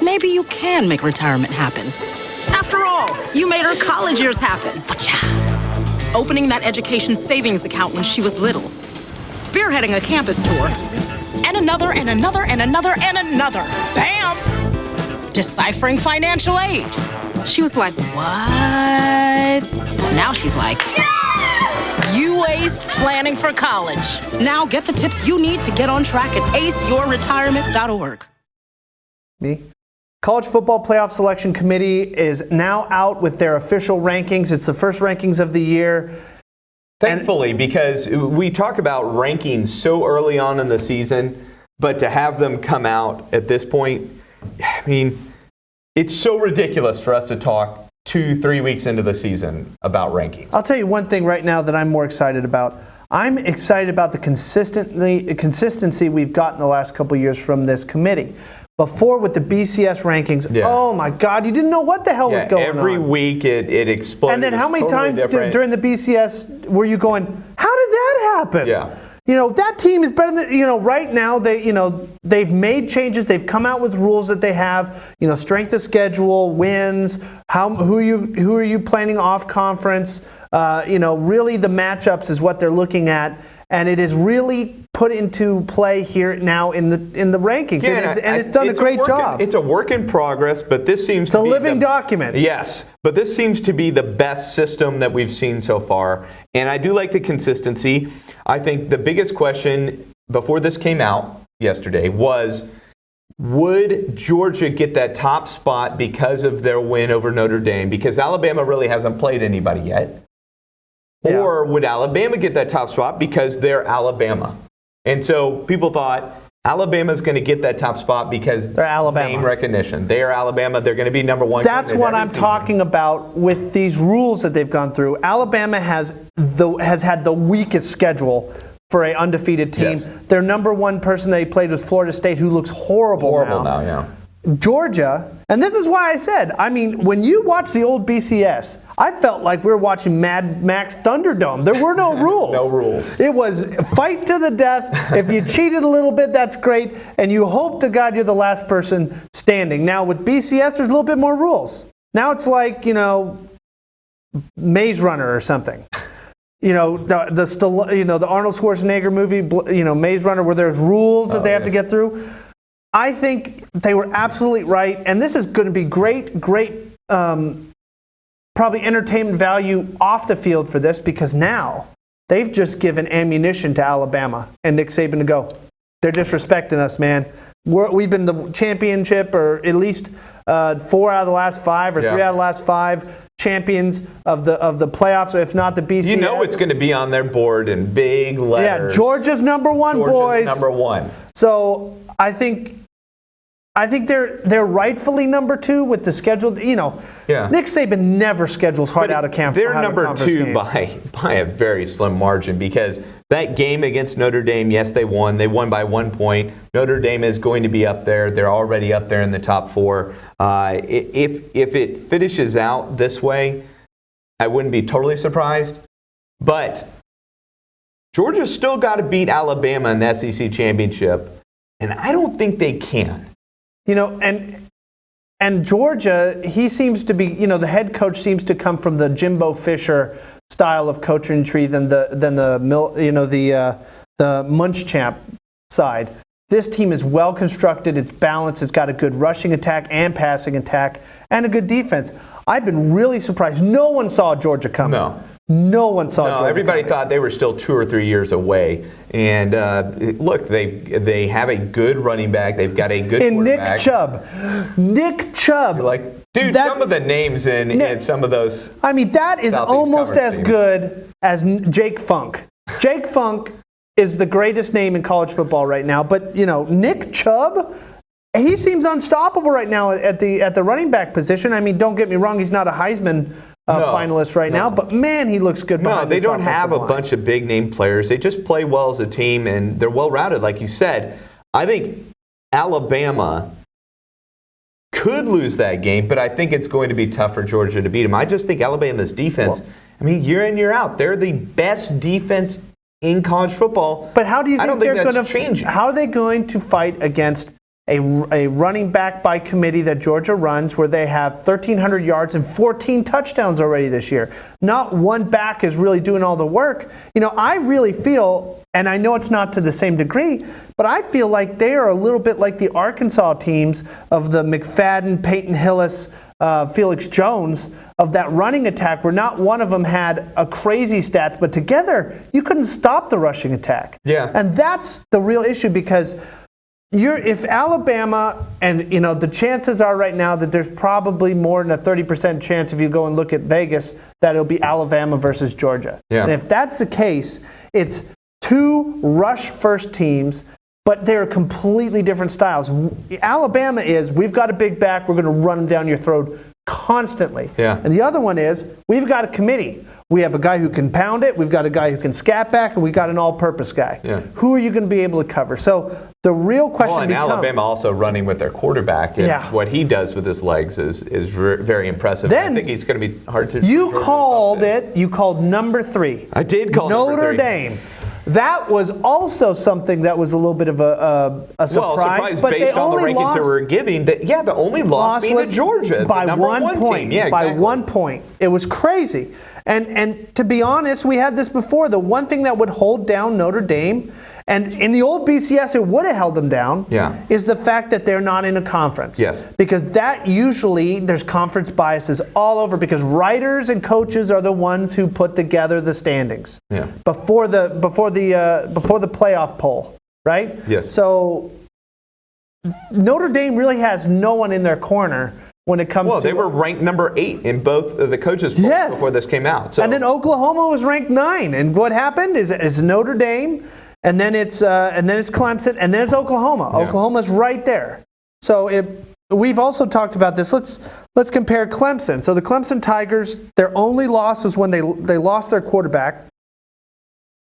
Maybe you can make retirement happen. After all, you made her college years happen. Opening that education savings account when she was little. Spearheading a campus tour. And another, and another, and another, and another. Bam! Deciphering financial aid. She was like, what? Well, now she's like, you waste planning for college. Now get the tips you need to get on track at aceyourretirement.org. Me? College Football Playoff Selection Committee is now out with their official rankings. It's the first rankings of the year. Thankfully, because we talk about rankings so early on in the season, but to have them come out at this point, I mean, it's so ridiculous for us to talk 2-3 weeks into the season about rankings. I'll tell you one thing right now that I'm more excited about. I'm excited about the consistency we've gotten the last couple of years from this committee. Before with the BCS rankings, oh my God, you didn't know what the hell was going on. Every week it exploded. And then how many totally times during the BCS were you going, how did that happen? Yeah. You know, that team is better than, right now they've made changes. They've come out with rules that they have, strength of schedule, wins, who are you planning off conference, really the matchups is what they're looking at. And it is really put into play here now in the rankings. Yeah, and it's done a great job. It's a work in progress, but this seems to be a living document. Yes, but this seems to be the best system that we've seen so far. And I do like the consistency. I think the biggest question before this came out yesterday was, would Georgia get that top spot because of their win over Notre Dame? Because Alabama really hasn't played anybody yet. Yeah. Or would Alabama get that top spot because they're Alabama? And so people thought Alabama's going to get that top spot because they're Alabama. Name recognition. They are Alabama. They're going to be number one. That's what I'm talking about with these rules that they've gone through. Alabama has had the weakest schedule for an undefeated team. Yes. Their number one person they played was Florida State, who looks horrible now. Yeah. Georgia, and this is why I said, when you watch the old BCS, I felt like we were watching Mad Max Thunderdome. There were no rules. No rules. It was fight to the death. If you cheated a little bit, that's great. And you hope to God you're the last person standing. Now with BCS, there's a little bit more rules. Now it's like, Maze Runner or something. The Arnold Schwarzenegger movie, Maze Runner, where there's rules that they have to get through. I think they were absolutely right, and this is going to be great, probably entertainment value off the field for this, because now they've just given ammunition to Alabama and Nick Saban to go. They're disrespecting us, man. We've been the championship, or at least 4 out of the last 5, or 3 out of the last 5 champions of the playoffs, or if not the BCS. It's going to be on their board in big letters. Yeah, Georgia's number one, boys. Georgia's number one. So I think they're rightfully number 2 with the schedule. Yeah. Nick Saban never schedules hard out of camp. They're number 2 by a very slim margin, because that game against Notre Dame, yes, they won. They won by 1 point. Notre Dame is going to be up there. They're already up there in the top 4. If it finishes out this way, I wouldn't be totally surprised. But Georgia's still got to beat Alabama in the SEC championship, and I don't think they can. And Georgia, he seems to be, the head coach seems to come from the Jimbo Fisher style of coaching tree than the Munchchamp side. This team is well constructed. It's balanced. It's got a good rushing attack and passing attack and a good defense. I've been really surprised. No one saw Georgia coming. No one saw Georgia everybody coming. thought they were still 2 or 3 years away. And look, they have a good running back. They've got a good quarterback. Nick Chubb. Some of the names in some of those. That is Southeast almost as teams. good as Jake Funk. Jake Funk is the greatest name in college football right now. But Nick Chubb, he seems unstoppable right now at the running back position. Don't get me wrong, he's not a Heisman finalist right now, but man, he looks good behind they this don't have a line. bunch of big name players. They just play well as a team, and they're well rounded, like you said. I think Alabama could lose that game, but I think it's going to be tough for Georgia to beat them. I just think Alabama's defense, year in, year out, they're the best defense in college football. But how do you think they're going to change? How are they going to fight against a running back by committee that Georgia runs, where they have 1,300 yards and 14 touchdowns already this year? Not one back is really doing all the work. I really feel, and I know it's not to the same degree, but I feel like they are a little bit like the Arkansas teams of the McFadden, Peyton Hillis Felix Jones, of that running attack, where not one of them had a crazy stats, but together you couldn't stop the rushing attack. Yeah. And that's the real issue, because if Alabama, and the chances are right now that there's probably more than a 30% chance, if you go and look at Vegas, that it'll be Alabama versus Georgia. Yeah. And if that's the case, it's two rush first teams, but they're completely different styles. Alabama is, we've got a big back, we're going to run them down your throat constantly. Yeah. And the other one is, we've got a committee. We have a guy who can pound it, we've got a guy who can scat back, and we've got an all-purpose guy. Yeah. Who are you going to be able to cover? So the real question becomes... Alabama also running with their quarterback, and what he does with his legs is very impressive. Then, I think he's going to be hard to... You called number 3. I did call Notre number 3. Dame. That was also something that was a little bit of a surprise. Well, surprise but based on the rankings that we're giving. The only loss being to Georgia, by the number 1 point. team. Yeah, exactly. By 1 point. It was crazy. And to be honest, we had this before. The one thing that would hold down Notre Dame, and in the old BCS it would have held them down, is the fact that they're not in a conference. Yes. Because that usually, there's conference biases all over, because writers and coaches are the ones who put together the standings before the playoff poll, right? Yes. So Notre Dame really has no one in their corner when it comes to... Well, they were ranked number 8 in both of the coaches' polls before this came out. So. And then Oklahoma was ranked 9. And what happened is it's Notre Dame, and then it's Clemson, and then it's Oklahoma. Yeah. Oklahoma's right there. So we've also talked about this. Let's compare Clemson. So the Clemson Tigers, their only loss was when they lost their quarterback.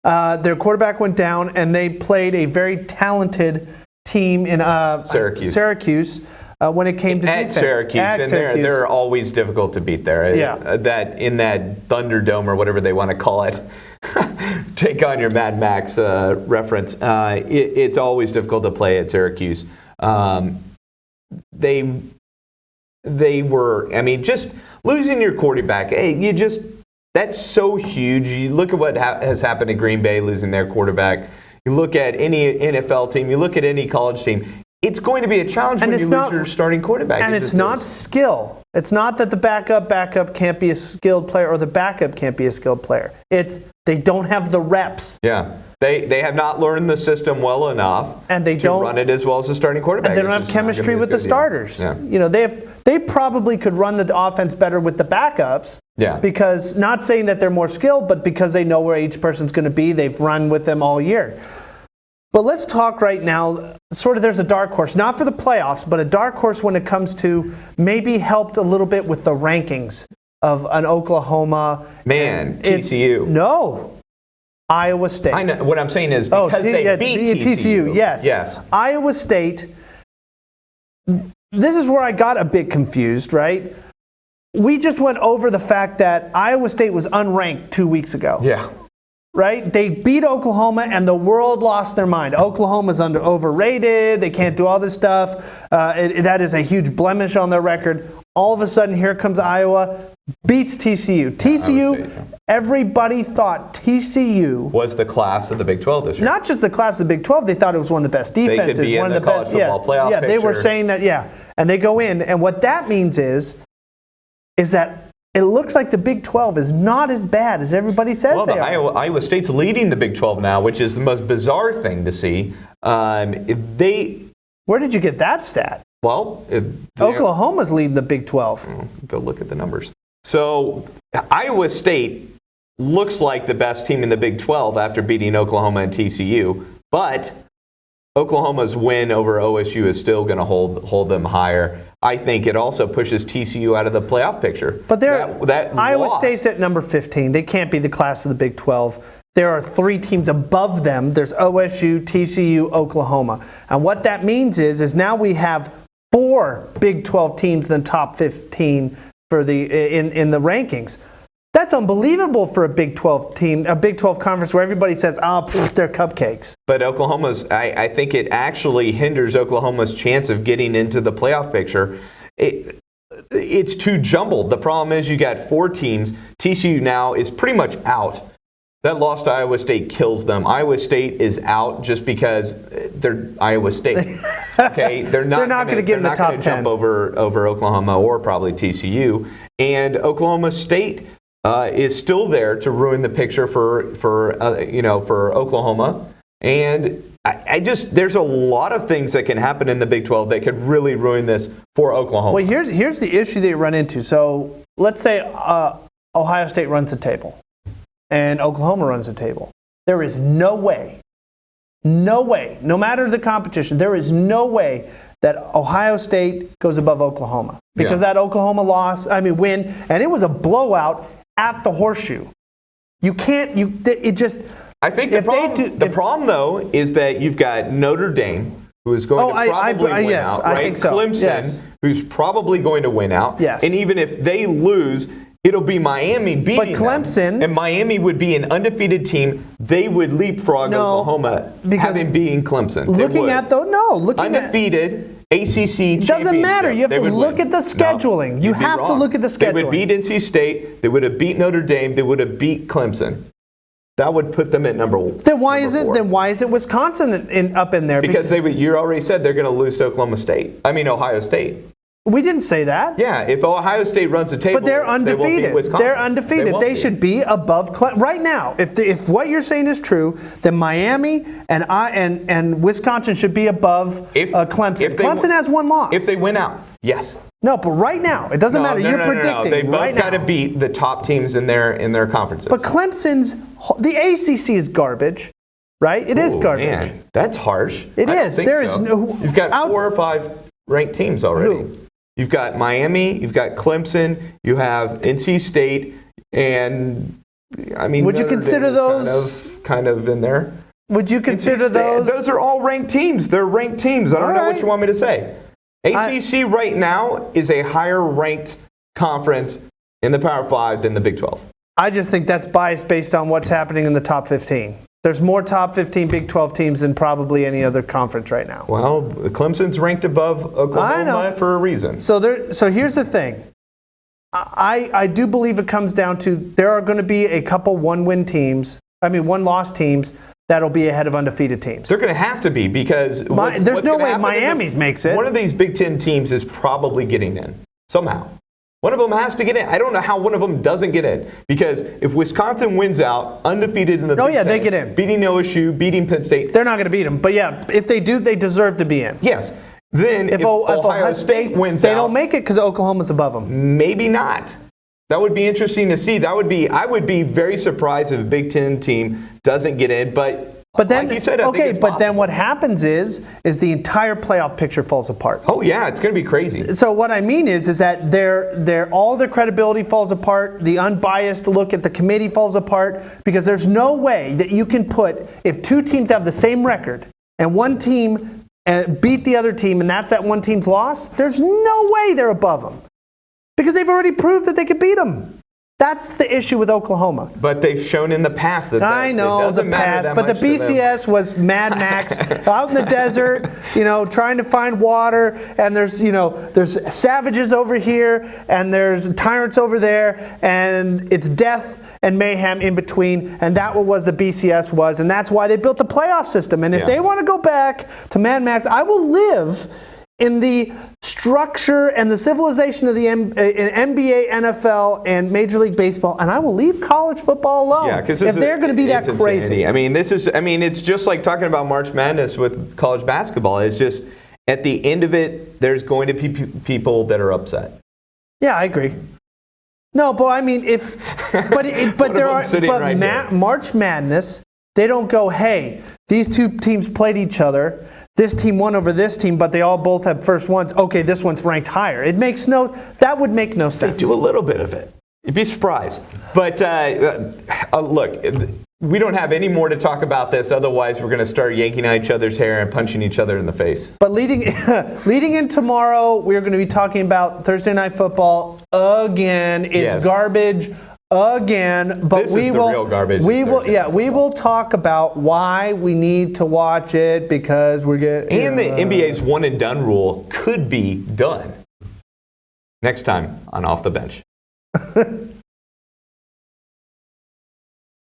Their quarterback went down, and they played a very talented team in Syracuse. When it came to defense. Syracuse. They're always difficult to beat there. Yeah. That in that Thunderdome or whatever they want to call it. Take on your Mad Max reference. It's always difficult to play at Syracuse. They were. I mean, just losing your quarterback. That's so huge. You look at what has happened to Green Bay losing their quarterback. You look at any NFL team. You look at any college team. It's going to be a challenge when you lose your starting quarterback. And it's not skill. It's not that the backup can't be a skilled player, or the backup can't be a skilled player. It's they don't have the reps. Yeah. They have not learned the system well enough to run it as well as the starting quarterback. And they don't have chemistry with the starters. Yeah. They probably could run the offense better with the backups. Yeah. Because, not saying that they're more skilled, but because they know where each person's going to be, they've run with them all year. But let's talk right now, there's a dark horse, not for the playoffs, but a dark horse when it comes to maybe helped a little bit with the rankings of an Oklahoma. TCU. No. Iowa State. I know. What I'm saying is because they beat TCU. Yes. Iowa State, this is where I got a bit confused, right? We just went over the fact that Iowa State was unranked 2 weeks ago. Yeah. Right? They beat Oklahoma, and the world lost their mind. Oklahoma's overrated. They can't do all this stuff. That is a huge blemish on their record. All of a sudden, here comes Iowa, beats TCU. TCU, everybody thought TCU was the class of the Big 12 this year. Not just the class of the Big 12. They thought it was one of the best defenses. They could be in the college football playoff picture. They were saying that, and they go in. And what that means is that it looks like the Big 12 is not as bad as everybody says they are. Iowa State's leading the Big 12 now, which is the most bizarre thing to see. Where did you get that stat? Well, Oklahoma's leading the Big 12. Go look at the numbers. So Iowa State looks like the best team in the Big 12 after beating Oklahoma and TCU, but Oklahoma's win over OSU is still going to hold them higher. I think it also pushes TCU out of the playoff picture. But Iowa State's at number 15. They can't be the class of the Big 12. There are 3 teams above them. There's OSU, TCU, Oklahoma. And what that means is now we have 4 Big 12 teams in the top 15 for in the rankings. That's unbelievable for a Big 12 team, a Big 12 conference where everybody says, they're cupcakes. But I think it actually hinders Oklahoma's chance of getting into the playoff picture. It's too jumbled. The problem is you got 4 teams. TCU now is pretty much out. That loss to Iowa State kills them. Iowa State is out just because they're Iowa State. Okay, they're not going to get in the top 10. Jump over Oklahoma or probably TCU, and Oklahoma State is still there to ruin the picture for Oklahoma. And there's a lot of things that can happen in the Big 12 that could really ruin this for Oklahoma. Well, here's the issue that you run into. So let's say Ohio State runs the table and Oklahoma runs the table. There is no way, no matter the competition, there is no way that Ohio State goes above Oklahoma. Because that Oklahoma win, and it was a blowout at the Horseshoe. You can't, I think the problem, though, is that you've got Notre Dame, who is going to probably win out, right? I think so. Clemson, who's probably going to win out. Yes. And even if they lose, it'll be Miami beating them. And Miami would be an undefeated team. They would leapfrog Oklahoma, having beaten Clemson. Undefeated ACC It doesn't matter. You have to look at the scheduling. No, you have to look at the scheduling. They would beat NC State. They would have beat Notre Dame. They would have beat Clemson. That would put them at number 4. Then why isn't Wisconsin up in there? Because you already said they're going to lose to Ohio State. We didn't say that. Yeah, if Ohio State runs the table, but they're undefeated. They're undefeated. They should be above right now. If what you're saying is true, then Miami and Wisconsin should be above Clemson. Clemson has one loss. If they win out, yes. No, but right now it doesn't matter. You're predicting. They both got to beat the top teams in their conferences. But the ACC is garbage, right? It is garbage. Man, that's harsh. It is. There is no. You've got 4 or 5 ranked teams already. Who? You've got Miami, you've got Clemson, you have NC State, and would you consider those kind of in there? Would you consider those? Those are all ranked teams. They're ranked teams. I don't know what you want me to say. ACC right now is a higher ranked conference in the Power 5 than the Big 12. I just think that's biased based on what's happening in the top 15. There's more top 15 Big 12 teams than probably any other conference right now. Well, Clemson's ranked above Oklahoma for a reason. So here's the thing. I do believe it comes down to there are going to be a couple one-loss teams that'll be ahead of undefeated teams. They're going to have to be because there's no way Miami's makes it. One of these Big Ten teams is probably getting in somehow. One of them has to get in. I don't know how one of them doesn't get in. Because if Wisconsin wins out, undefeated in the Big Ten, they get in. Beating OSU, beating Penn State. They're not going to beat them. But yeah, if they do, they deserve to be in. Yes. Then if Ohio State wins out, they don't make it because Oklahoma's above them. Maybe not. That would be interesting to see. I would be very surprised if a Big Ten team doesn't get in. But then, like you said, I think it's possible. Then what happens is the entire playoff picture falls apart. Oh yeah, it's going to be crazy. So what I mean is that all their credibility falls apart. The unbiased look at the committee falls apart because there's no way that you can put if 2 teams have the same record and one team beat the other team and that's that one team's loss. There's no way they're above them because they've already proved that they could beat them. That's the issue with Oklahoma. But they've shown in the past that I know it doesn't the past, but the BCS was Mad Max out in the desert, trying to find water, and there's savages over here, and there's tyrants over there, and it's death and mayhem in between, and that was the BCS was, and that's why they built the playoff system. And if they want to go back to Mad Max, I will live in the structure and the civilization of the NBA, NFL, and Major League Baseball, and I will leave college football alone. Yeah, because if they're going to be that crazy. It's just like talking about March Madness with college basketball. It's just at the end of it, there's going to be people that are upset. Yeah, I agree. No, but I mean, March Madness, they don't go, hey, these 2 teams played each other. This team won over this team, but they all both have first ones. Okay, this one's ranked higher. That would make no sense. They do a little bit of it. You'd be surprised. But look, we don't have any more to talk about this. Otherwise, we're going to start yanking at each other's hair and punching each other in the face. But leading in tomorrow, we're going to be talking about Thursday Night Football again. It's garbage. Again, but this is the real garbage. We will talk about why we need to watch it because we're getting. And the NBA's one and done rule could be done next time on Off the Bench.